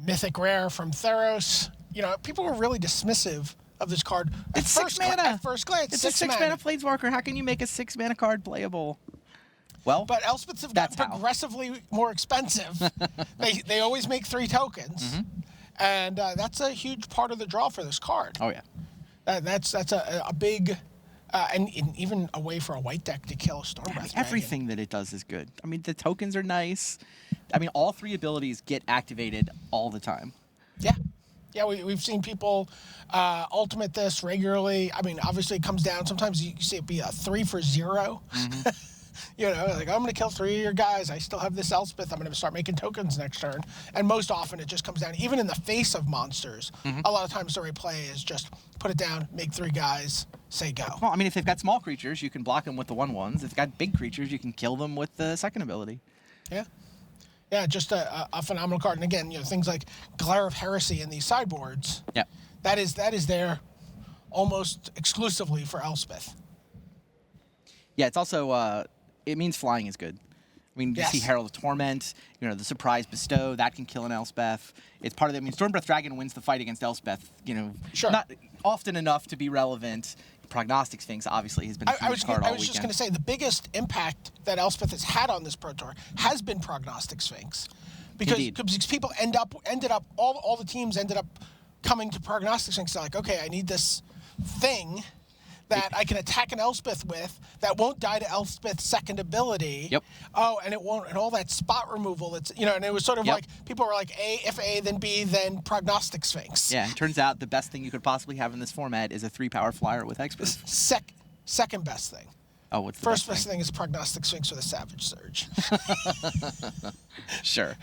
Mythic Rare from Theros. People were really dismissive of this card. It's 6 mana. At first glance, It's a 6 mana Planeswalker. How can you make a 6 mana card playable? Well, but Elspeths have gotten progressively more expensive. they always make 3 tokens, and that's a huge part of the draw for this card. Oh yeah, that's a big. And even a way for a white deck to kill a Stormbreath Dragon. Everything that it does is good. I mean, the tokens are nice. I mean, all 3 abilities get activated all the time. Yeah, we've seen people ultimate this regularly. I mean, obviously it comes down. Sometimes you see it be a 3 for 0. Like, I'm going to kill 3 of your guys. I still have this Elspeth. I'm going to start making tokens next turn. And most often it just comes down, even in the face of monsters, a lot of times the right play is just put it down, make 3 guys, say go. Well, I mean, if they've got small creatures, you can block them with the 1/1s. If they've got big creatures, you can kill them with the 2nd ability. Yeah, just a phenomenal card. And again, things like Glare of Heresy in these sideboards, that is there almost exclusively for Elspeth. Yeah, it's also... it means flying is good. I mean, you see Herald of Torment, the Surprise Bestow, that can kill an Elspeth. It's part of that. I mean, Stormbreath Dragon wins the fight against Elspeth, not often enough to be relevant. Prognostic Sphinx, obviously, has been a huge card all weekend. I was just going to say, the biggest impact that Elspeth has had on this Pro Tour has been Prognostic Sphinx. Because people all the teams ended up coming to Prognostic Sphinx. They're like, okay, I need this thing that I can attack an Elspeth with that won't die to Elspeth's 2nd ability. Yep. Oh, and it won't, and all that spot removal. It's and it was sort of like people were like if A, then B, then Prognostic Sphinx. Yeah, it turns out the best thing you could possibly have in this format is a 3-power flyer with Expert. Second best thing. Oh, what's the first best thing is Prognostic Sphinx with a Savage Surge. Sure.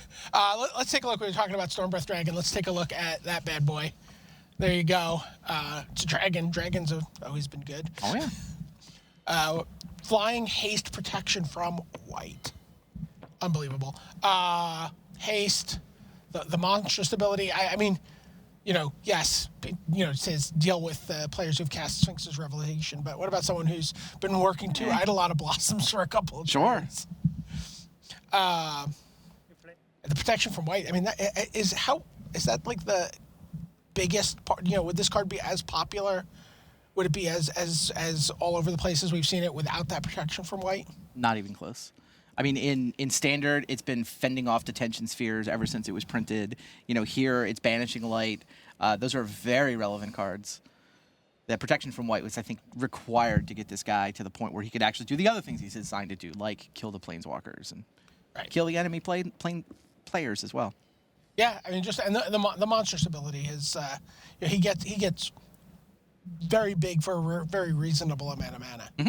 Let's take a look. We were talking about Stormbreath Dragon. Let's take a look at that bad boy. There you go. It's a dragon. Dragons have always been good. Oh, yeah. flying haste protection from white. Unbelievable. Haste, the monstrous ability. I mean, yes, it says deal with players who've cast Sphinx's Revelation, but what about someone who's been working to idle out of Blossoms for a couple of turns? The protection from white. I mean, is that like the biggest part? Would this card be as popular? Would it be as all over the place as we've seen it without that protection from white? Not even close. I mean, in Standard, it's been fending off detention spheres ever since it was printed. Here it's banishing light. Those are very relevant cards. That protection from white was, I think, required to get this guy to the point where he could actually do the other things he's designed to do, like kill the Planeswalkers and kill the enemy players as well. Yeah, I mean, the monstrous ability is he gets very big for a very reasonable amount of mana. Mm-hmm.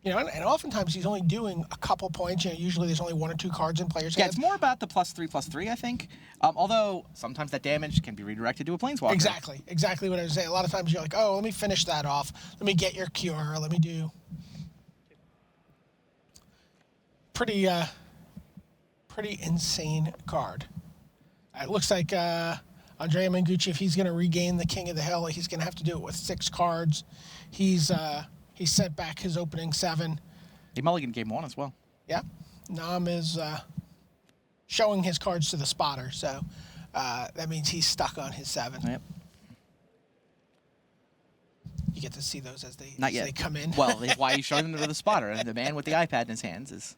And oftentimes he's only doing a couple points. Usually there's only 1 or 2 cards in players' hands. It's more about the +3/+3, I think. Although sometimes that damage can be redirected to a Planeswalker. Exactly what I was saying. A lot of times you're like, oh, let me finish that off. Let me get your cure. Let me do. Pretty insane card. It looks like Andrea Mengucci, if he's going to regain the King of the Hill, he's going to have to do it with 6 cards. He's sent back his opening 7. He mulliganed game 1 as well. Yeah. Nam is showing his cards to the spotter, so that means he's stuck on his 7. Yep. You get to see those as they come in. Well, that's why he's showing them to the spotter. And the man with the iPad in his hands is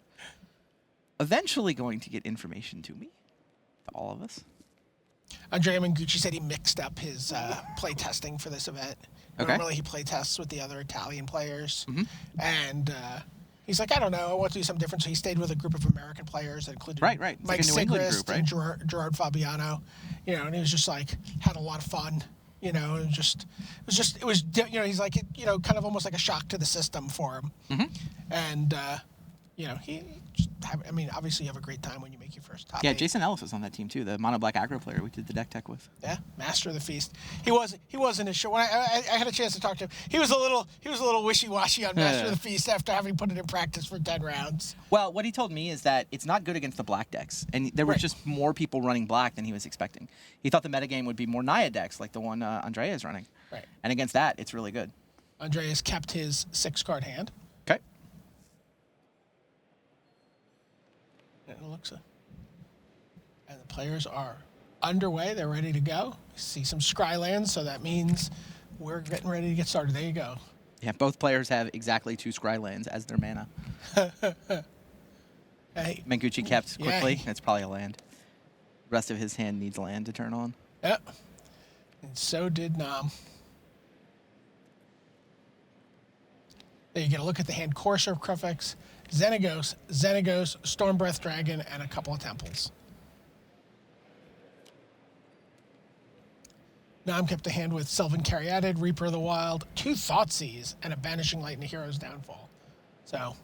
eventually going to get information to me, to all of us. Andrea Mengucci said he mixed up his play testing for this event. Okay. Normally he play tests with the other Italian players. Mm-hmm. And he's like, I don't know, I want to do something different. So he stayed with a group of American players that included Right. Mike Like a New England Sigrist group, right? and Gerard Fabiano. And he was just like, had a lot of fun. He's like, kind of almost like a shock to the system for him. Mm-hmm. And, obviously you have a great time when you make your first top 8. Jason Ellis was on that team too, the mono black aggro player we did the deck tech with. Yeah, master of the feast. He wasn't as sure. When I had a chance to talk to him, he was a little wishy-washy on master of the feast after having put it in practice for 10 rounds. Well, what he told me is that it's not good against the black decks, and there were just more people running black than he was expecting. He thought the metagame would be more Naya decks like the one Andrea is running. Right. And against that, it's really good. Andrea's kept his 6-card hand. Okay. And it looks and the players are underway. They're ready to go. See some Scrylands, so that means we're getting ready to get started. There you go. Yeah, both players have exactly 2 Scrylands as their mana. Hey. Mengucci kept quickly. Yeah. That's probably a land. The rest of his hand needs land to turn on. Yep. And so did Nam. There you get a look at the hand. Courser, Crufix, Xenagos, Stormbreath Dragon, and a couple of temples. Nam kept the hand with Sylvan Caryatid, Reaper of the Wild, 2 Thoughtseize, and a Banishing Light and a Hero's Downfall. So,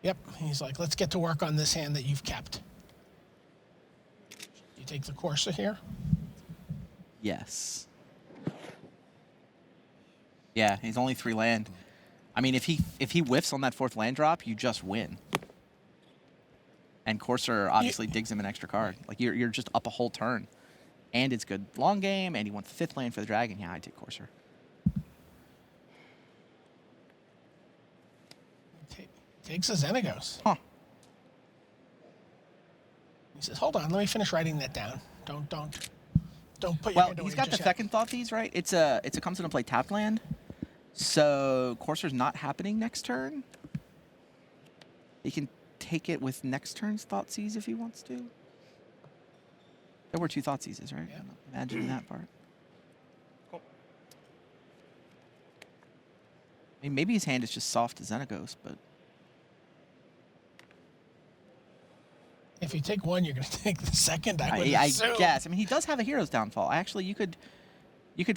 yep, he's like, let's get to work on this hand that you've kept. You take the Corsa here? Yes. Yeah, he's only 3 land. I mean, if he whiffs on that 4th land drop, you just win. And Courser obviously digs him an extra card. Like you're just up a whole turn, and it's good long game. And he wants the 5th land for the dragon. Yeah, I take Courser. Takes a Xenagos. Huh. He says, "Hold on, let me finish writing that down. Don't put your Well, hand away he's got the just yet." second Thoughtseize, right? It's a comes into play tapped land. So Courser's not happening next turn. He can take it with next turn's Thoughtseize if he wants to. There were 2 Thoughtseizes, right? Yeah. Imagine that part. Cool. I mean, maybe his hand is just soft as Xenagos, but If you take one, you're going to take the second. I I assume. guess. I mean, he does have a Hero's Downfall. Actually, you could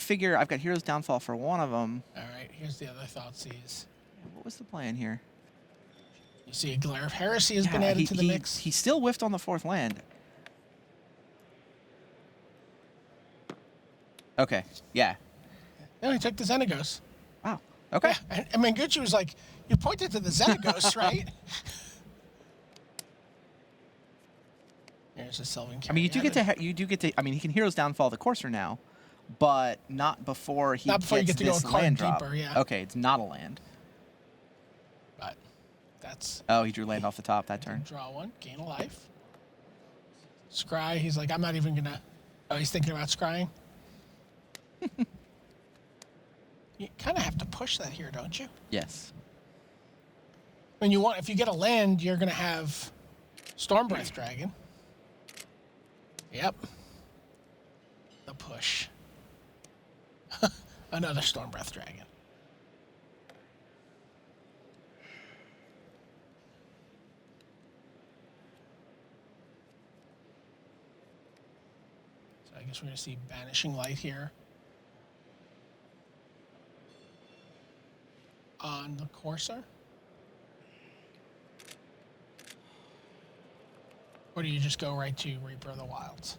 figure I've got Hero's Downfall for one of them. All right, here's the other Thoughtseize. What was the plan here? You see, a Glare of Heresy has been added to the mix. He still whiffed on the 4th land. Okay, yeah. No, he took the Xenagos. Wow. Okay. Yeah, and Mengucci was like, you pointed to the Xenagos, right? There's a Sylvan I mean, you Carrion. do get to. I mean, he can Hero's Downfall the Courser now, but not before he Not before you gets get to go this a card land drop. deeper, yeah. Okay, it's not a land. But that's Oh, he drew land off the top that turn. draw one, gain a life. Scry, he's like, I'm not even gonna. Oh, he's thinking about scrying. You kind of have to push that here, don't you? Yes. When you want, if you get a land, you're gonna have Stormbreath Dragon. Yep. The push. Another Stormbreath Dragon. So I guess we're going to see Banishing Light here. On the Courser. Or do you just go right to Reaper of the Wilds?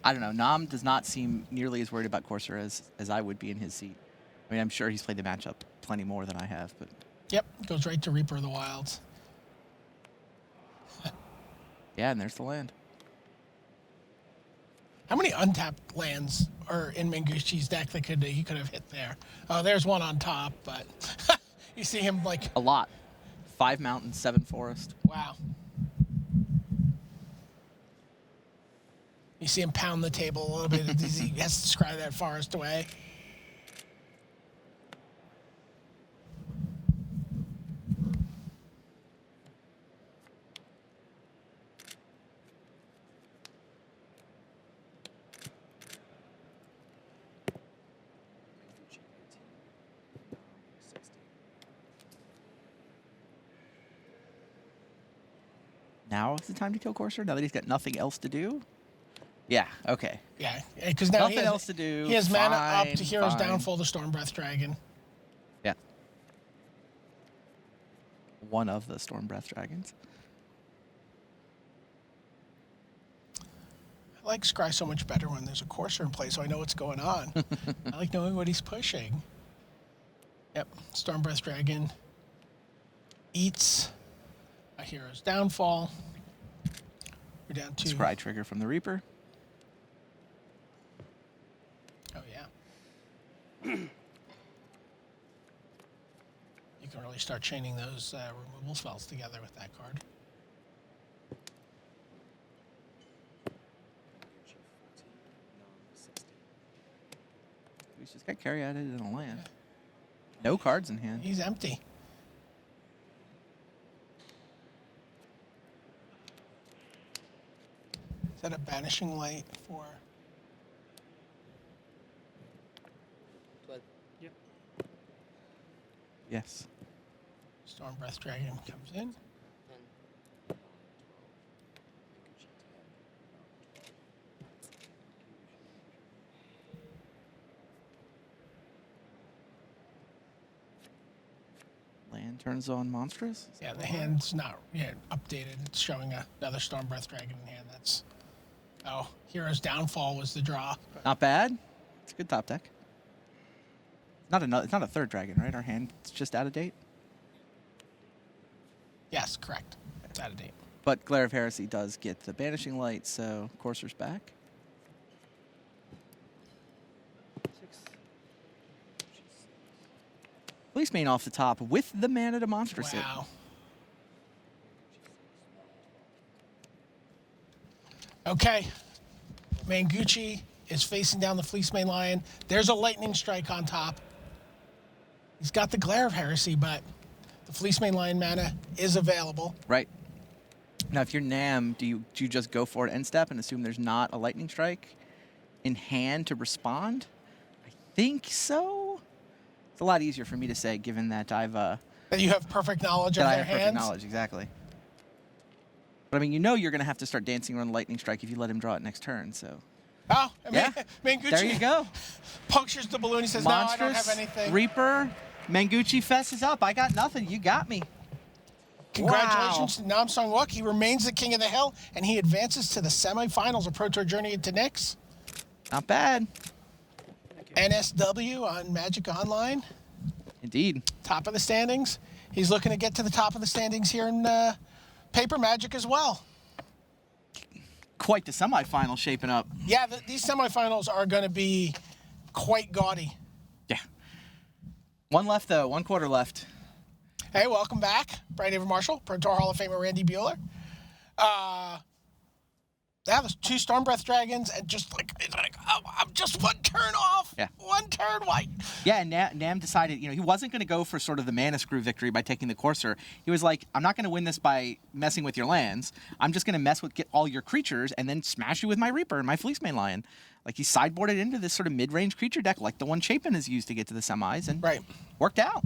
I don't know. Nam does not seem nearly as worried about Courser as I would be in his seat. I mean, I'm sure he's played the matchup plenty more than I have, but Yep, goes right to Reaper of the Wilds. yeah, and there's the land. How many untapped lands are in Mengucci's deck that he could have hit there? Oh, there's one on top, but you see him like, A lot. 5 mountains, 7 forest. wow. You see him pound the table a little bit as he has to scry that forest away. Now is the time to kill Courser? Now that he's got nothing else to do? Yeah, okay. Yeah, because now Nothing else to do. He has mana up to Fine, Hero's fine. Downfall to Stormbreath Dragon. Yeah. One of the Stormbreath Dragons. I like Scry so much better when there's a Courser in play, so I know what's going on. I like knowing what he's pushing. Yep, Stormbreath Dragon eats a Hero's Downfall. We're down to... Scry trigger from the Reaper. Oh, yeah. You can really start chaining those removal spells together with that card. He's just got carry added in a land. No cards in hand. He's empty. Is that a Banishing Light for... 12. Yes. Stormbreath Dragon comes in. 10. Land turns on monstrous. Is Yeah, that the right? hand's not yet updated. It's showing another Stormbreath Dragon in hand. That's... Oh, Hero's Downfall was the draw. Not bad. It's a good top deck. It's not a third dragon, right? Our hand's just out of date. Yes, correct. It's out of date. But Glare of Heresy does get the Banishing Light, so Courser's back. 6. Police main off the top with the mana to monstrous it. Wow. Okay. Mengucci is facing down the Fleecemane Lion. There's a Lightning Strike on top. He's got the Glare of Heresy, but the Fleecemane Lion mana is available. Right. Now, if you're Nam, do you just go for it end step and assume there's not a Lightning Strike in hand to respond? I think so. It's a lot easier for me to say, given that I've That you have perfect knowledge of that I their have perfect hands. knowledge, exactly. But I mean, you know you're going to have to start dancing around the Lightning Strike if you let him draw it next turn. So Oh, yeah, Mengucci there you go. punctures the balloon. He says, "No, I don't have Monstrous, anything." Reaper, Mengucci fesses up. I got nothing. You got me. Congratulations Wow. to Nam Sung Wook. He remains the king of the hill, and he advances to the semifinals of Pro Tour Journey into Nyx. Not bad. NSW on Magic Online. Indeed. Top of the standings. He's looking to get to the top of the standings here in Paper Magic as well. Quite the semifinal shaping up. Yeah, these semifinals are going to be quite gaudy. Yeah. One left, though. 1 quarter left. Hey, welcome back. Brian David Marshall, Pro Tour Hall of Famer Randy Bueller. There's 2 Stormbreath Dragons, and just I'm just 1 turn off. Yeah. 1 turn white. Yeah, and Nam decided, he wasn't going to go for sort of the mana screw victory by taking the Courser. He was like, I'm not going to win this by messing with your lands. I'm just going to get all your creatures and then smash you with my Reaper and my Fleecemane Lion. Like, he sideboarded into this sort of mid-range creature deck like the one Chapin has used to get to the semis, and worked out.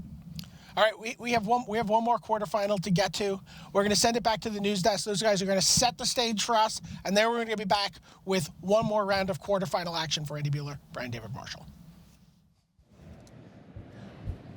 All right, we have one more quarterfinal to get to. We're going to send it back to the news desk. Those guys are going to set the stage for us, and then we're going to be back with one more round of quarterfinal action for Randy Bueller, Brian David Marshall.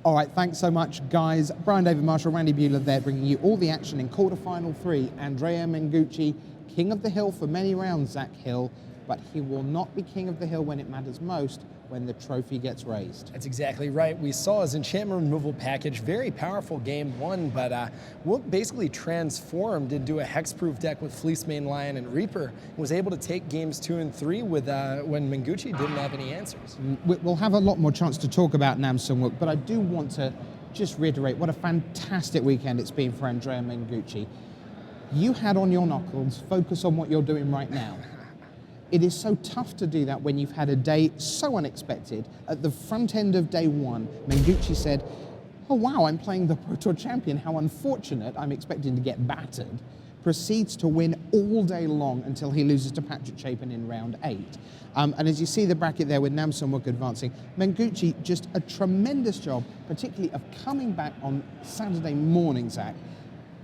All right, thanks so much, guys. Brian David Marshall, Randy Bueller there, bringing you all the action in quarterfinal 3. Andrea Mengucci, king of the hill for many rounds, Zach Hill, but he will not be king of the hill when it matters most, when the trophy gets raised. That's exactly right. We saw his enchantment removal package, very powerful game 1, but Wook basically transformed into a hexproof deck with Fleecemane Lion and Reaper, and was able to take games 2 and 3 with when Mengucci didn't have any answers. We'll have a lot more chance to talk about Nam Sung Wook, but I do want to just reiterate what a fantastic weekend it's been for Andrea Mengucci. You had on your knuckles, focus on what you're doing right now. It is so tough to do that when you've had a day so unexpected. At the front end of day 1, Mengucci said, oh wow, I'm playing the Pro Tour champion, how unfortunate, I'm expecting to get battered. Proceeds to win all day long until he loses to Patrick Chapin in round 8. And as you see the bracket there with Nam Sung Wook advancing, Mengucci just a tremendous job, particularly of coming back on Saturday morning, Zach,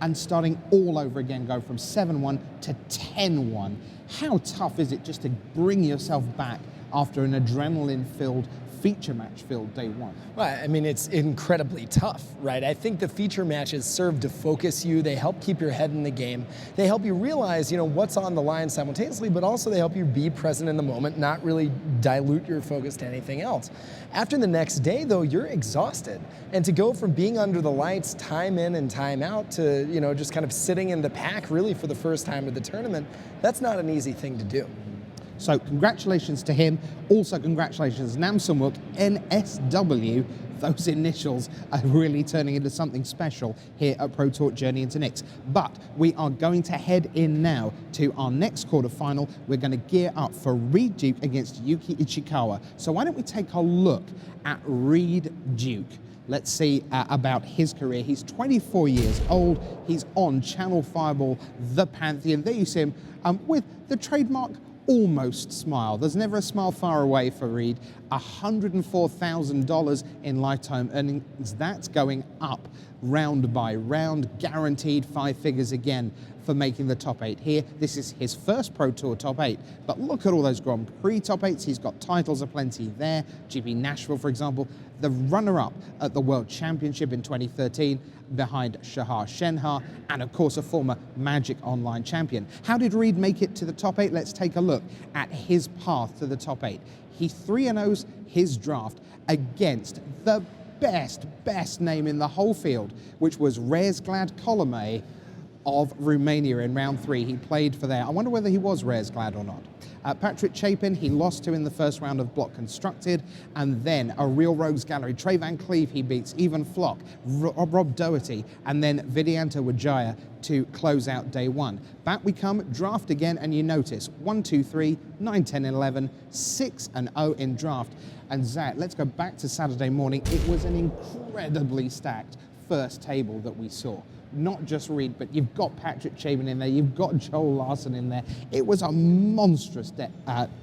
and starting all over again, go from 7-1 to 10-1. How tough is it just to bring yourself back after an adrenaline-filled, feature match-filled day 1? Well, I mean, it's incredibly tough, right? I think the feature matches serve to focus you. They help keep your head in the game. They help you realize, what's on the line simultaneously, but also they help you be present in the moment, not really dilute your focus to anything else. After the next day, though, you're exhausted. And to go from being under the lights time in and time out to, just kind of sitting in the pack really for the first time of the tournament, that's not an easy thing to do. So congratulations to him. Also congratulations Nam Sung Wook, NSW. Those initials are really turning into something special here at Pro Tour Journey into Nyx. But we are going to head in now to our next quarterfinal. We're going to gear up for REID Duke against Yuki Ichikawa. So why don't we take a look at REID Duke? Let's see about his career. He's 24 years old. He's on Channel Fireball, The Pantheon. There you see him with the trademark almost smile. There's never a smile far away for REID. $104,000 in lifetime earnings. That's going up round by round, guaranteed 5 figures again for making the top 8 here. This is his first Pro Tour top 8, but look at all those Grand Prix top 8s. He's got titles aplenty there. GP Nashville, for example, the runner-up at the World Championship in 2013 behind Shahar Shenhar, and of course a former Magic Online champion. How did REID make it to the top 8? Let's take a look at his path to the top 8. He 3-0's his draft against the best name in the whole field, which was Rezglad Colome of Romania in round 3. He played for there. I wonder whether he was Rezglad or not. Patrick Chapin, he lost to in the first round of Block Constructed, and then a real rogues gallery. Trey Van Cleve he beats, even Flock, Rob Doherty, and then Vidianta Wijaya to close out day 1. Back we come, draft again, and you notice 1, 2, 3, 9, 10, 11, 6-0 in draft. And Zach, let's go back to Saturday morning. It was an incredibly stacked first table that we saw. Not just REID, but you've got Patrick Chapin in there, you've got Joel Larson in there. It was a monstrous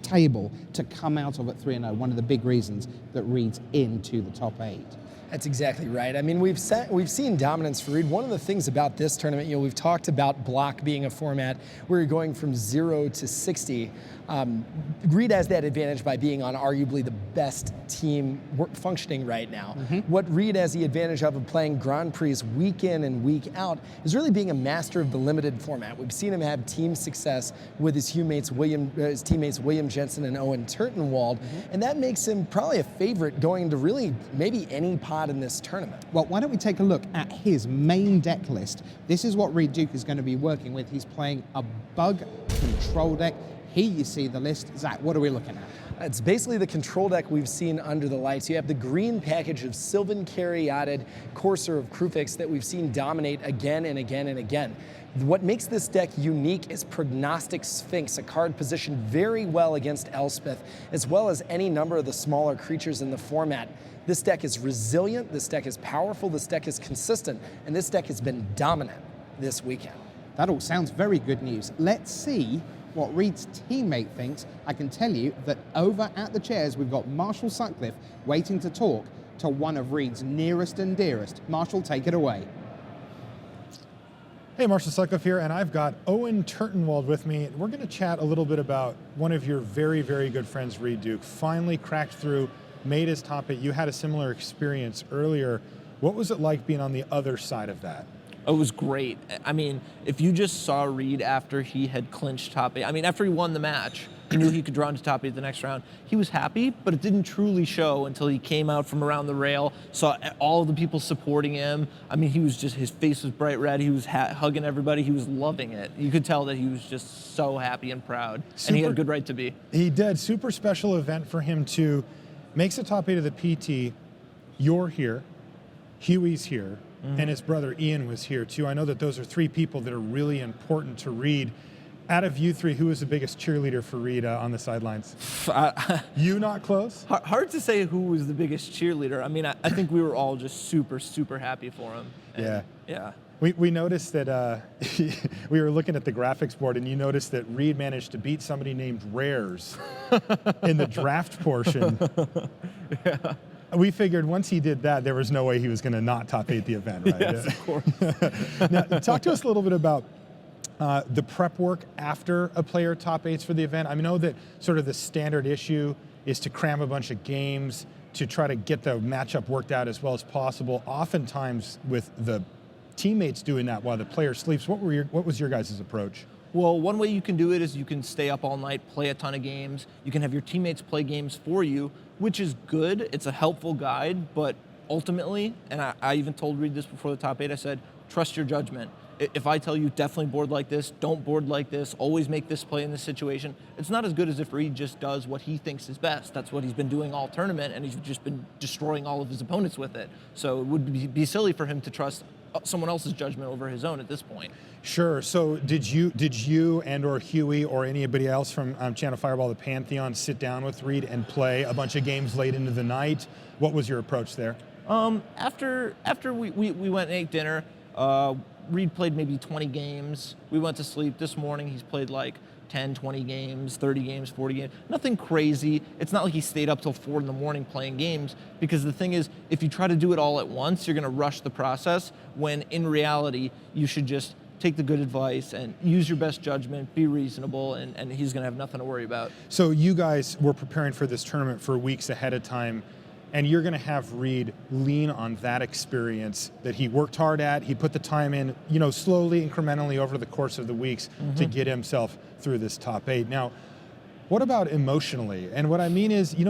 table to come out of at 3-0, one of the big reasons that REID's into the top 8. That's exactly right. I mean, we've seen dominance for REID. One of the things about this tournament, we've talked about block being a format where you're going from 0 to 60. Reed has that advantage by being on arguably the best team functioning right now. What Reed has the advantage of playing Grand Prix week in and week out is really being a master of the limited format. We've seen him have team success with his teammates William Jensen and Owen Turtenwald, and that makes him probably a favorite going to really maybe any pot in this tournament. Well, why don't we take a look at his main deck list? This is what Reed Duke is going to be working with. He's playing a bug control deck. Here you see the list. Zach, what are we looking at? It's basically the control deck we've seen under the lights. You have the green package of Sylvan Caryatid, Courser of Krufix that we've seen dominate again and again and again. What makes this deck unique is Prognostic Sphinx, a card positioned very well against Elspeth, as well as any number of the smaller creatures in the format. This deck is resilient, this deck is powerful, this deck is consistent, and this deck has been dominant this weekend. That all sounds very good news. Let's see what Reed's teammate thinks. I can tell you that over at the chairs, we've got Marshall Sutcliffe waiting to talk to one of Reed's nearest and dearest. Marshall, take it away. Hey, Marshall Sutcliffe here, and I've got Owen Turtenwald with me. We're going to chat a little bit about one of your very, very good friends, Reed Duke. Finally cracked through, made his top 8. You had a similar experience earlier. What was it like being on the other side of that? It was great. I mean, if you just saw Reed after he had clinched top 8, I mean, after he won the match, he knew he could draw into top 8 the next round. He was happy, but it didn't truly show until he came out from around the rail, saw all of the people supporting him. I mean, he was just, his face was bright red. He was hugging everybody. He was loving it. You could tell that he was just so happy and proud, and he had a good right to be. He did. Super special event for him to makes the top 8 of the PT. You're here. Huey's here. And his brother Ian was here too. I know that those are 3 people that are really important to Reed. Out of you 3, who was the biggest cheerleader for Reed on the sidelines? You not close? Hard to say who was the biggest cheerleader. I mean, I think we were all just super, super happy for him. And yeah. We noticed that we were looking at the graphics board, and you noticed that Reed managed to beat somebody named Rares in the draft portion. Yeah. We figured once he did that, there was no way he was going to not top 8 the event, right? Yes, of course. Now, talk to us a little bit about the prep work after a player top 8s for the event. I know that sort of the standard issue is to cram a bunch of games to try to get the matchup worked out as well as possible. Oftentimes with the teammates doing that while the player sleeps. What was your guys' approach? Well, one way you can do it is you can stay up all night, play a ton of games. You can have your teammates play games for you, which is good. It's a helpful guide, but ultimately, and I even told Reed this before the top 8, I said, trust your judgment. If I tell you definitely board like this, don't board like this, always make this play in this situation, it's not as good as if Reed just does what he thinks is best. That's what he's been doing all tournament, and he's just been destroying all of his opponents with it. So it would be silly for him to trust someone else's judgment over his own at this point. Sure. So did you and or Huey or anybody else from Channel Fireball, the Pantheon, sit down with Reed and play a bunch of games late into the night? What was your approach there? After we went and ate dinner, Reed played maybe 20 games. We went to sleep. This morning he's played like 10, 20 games, 30 games, 40 games. Nothing crazy. It's not like he stayed up till 4 in the morning playing games, because the thing is, if you try to do it all at once, you're going to rush the process, when in reality, you should just take the good advice and use your best judgment, be reasonable, and he's going to have nothing to worry about. So you guys were preparing for this tournament for weeks ahead of time, and you're going to have Reed lean on that experience that he worked hard at. He put the time in, slowly, incrementally over the course of the weeks to get himself through this top 8. Now, what about emotionally? And what I mean is, you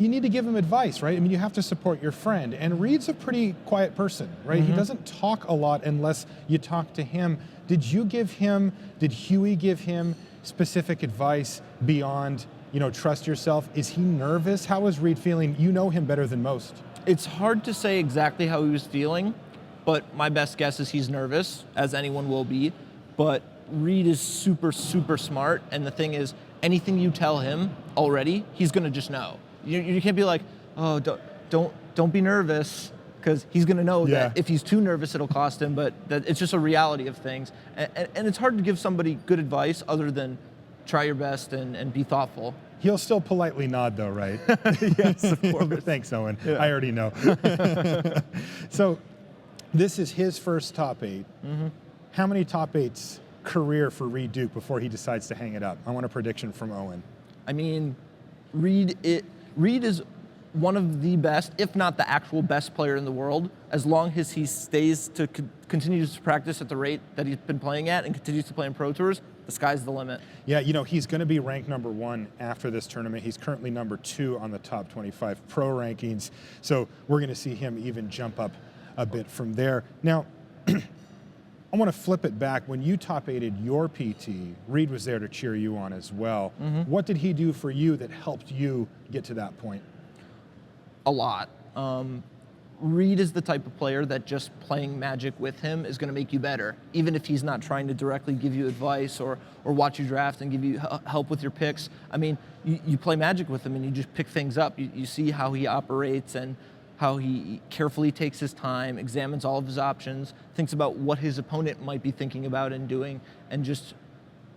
need to give him advice, right? I mean, you have to support your friend. And Reed's a pretty quiet person, right? He doesn't talk a lot unless you talk to him. Did Huey give him specific advice beyond, trust yourself? Is he nervous? How is Reed feeling? You know him better than most. It's hard to say exactly how he was feeling, but my best guess is he's nervous, as anyone will be. But Reed is super, super smart, and the thing is, anything you tell him already, he's gonna just know. You can't be like, oh, don't be nervous, because he's gonna know that if he's too nervous, it'll cost him. But that it's just a reality of things, and it's hard to give somebody good advice other than try your best and be thoughtful. He'll still politely nod, though, right? Yes, of course. Thanks, Owen. Yeah. I already know. So, this is his first top 8. How many top 8s career for Reed Duke before he decides to hang it up? I want a prediction from Owen. I mean, REID is one of the best, if not the actual best player in the world, as long as he stays to continues to practice at the rate that he's been playing at and continues to play in Pro Tours. The sky's the limit. Yeah, he's going to be ranked #1 after this tournament. He's currently #2 on the top 25 pro rankings. So we're going to see him even jump up a bit from there. Now, I want to flip it back. When you top 8'd your PT, REID was there to cheer you on as well. What did he do for you that helped you get to that point? A lot. REID is the type of player that just playing Magic with him is going to make you better, even if he's not trying to directly give you advice or watch you draft and give you help with your picks. I mean, you play Magic with him and you just pick things up. You see how he operates and how he carefully takes his time, examines all of his options, thinks about what his opponent might be thinking about and doing, and just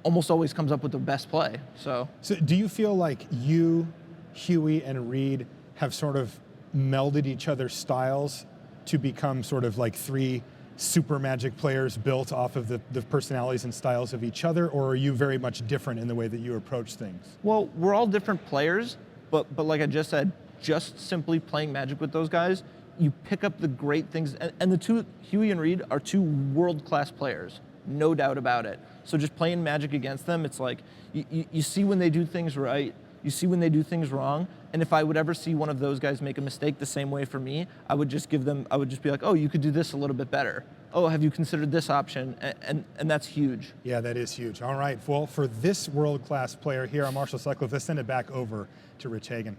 almost always comes up with the best play. So do you feel like you, Huey, and REID have sort of melded each other's styles to become sort of like 3 super Magic players built off of the personalities and styles of each other, or are you very much different in the way that you approach things? Well, we're all different players, but like I just said, just simply playing Magic with those guys, you pick up the great things. And the two, Huey and REID, are 2 world-class players, no doubt about it. So just playing Magic against them, it's like you see when they do things right, you see when they do things wrong, and if I would ever see one of those guys make a mistake the same way for me, I would just be like, oh, you could do this a little bit better. Oh, have you considered this option? And that's huge. Yeah, that is huge. All right, well, for this world-class player here, I'm Marshall Sutcliffe. Let's send it back over to Rich Hagan.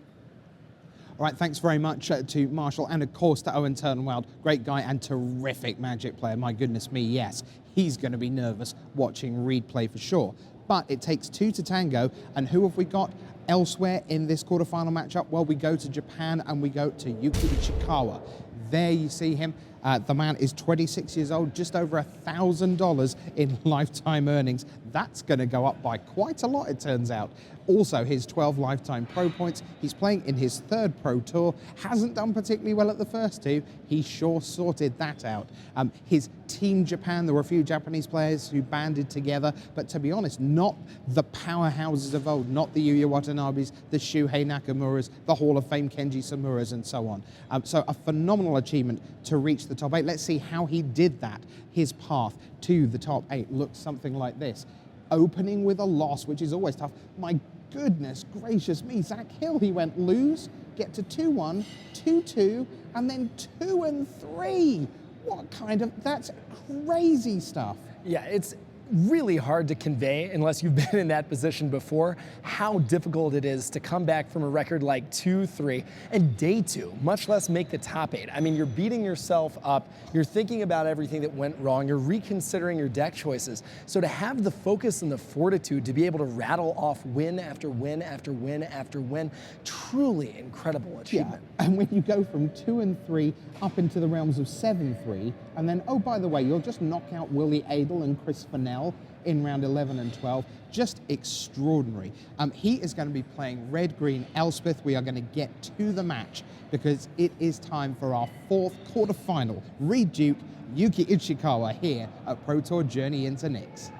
All right, thanks very much to Marshall and, of course, to Owen Turnwald. Great guy and terrific Magic player. My goodness me, yes. He's going to be nervous watching REID play for sure. But it takes 2 to tango, and who have we got elsewhere in this quarterfinal matchup? Well, we go to Japan and we go to Yuki Ichikawa. There you see him. The man is 26 years old, just over $1,000 in lifetime earnings. That's going to go up by quite a lot, it turns out. Also, his 12 lifetime pro points. He's playing in his 3rd Pro Tour. Hasn't done particularly well at the first 2. He sure sorted that out. His Team Japan, there were a few Japanese players who banded together, but to be honest, not the powerhouses of old, not the Yuya Watanabes, the Shuhei Nakamuras, the Hall of Fame Kenji Samuras, and so on. So a phenomenal achievement to reach the top 8. Let's see how he did that. His path to the top 8 looks something like this. Opening with a loss, which is always tough. My goodness gracious me, Zach Hill, he went lose, get to 2-1, 2-2, and then 2-3. What kind of, that's crazy stuff. Yeah, it's really hard to convey unless you've been in that position before how difficult it is to come back from a record like 2-3 and day 2, much less make the top 8. I mean, you're beating yourself up, you're thinking about everything that went wrong, you're reconsidering your deck choices. So to have the focus and the fortitude to be able to rattle off win after win after win after win, truly incredible achievement. Yeah. And when you go from 2-3 up into the realms of 7-3, and then, oh, by the way, you'll just knock out Willie Adel and Chris Fennell in round 11 and 12. Just extraordinary. He is going to be playing red-green Elspeth. We are going to get to the match because it is time for our 4th quarterfinal. REID Duke, Yuki Ichikawa here at Pro Tour Journey into Nyx.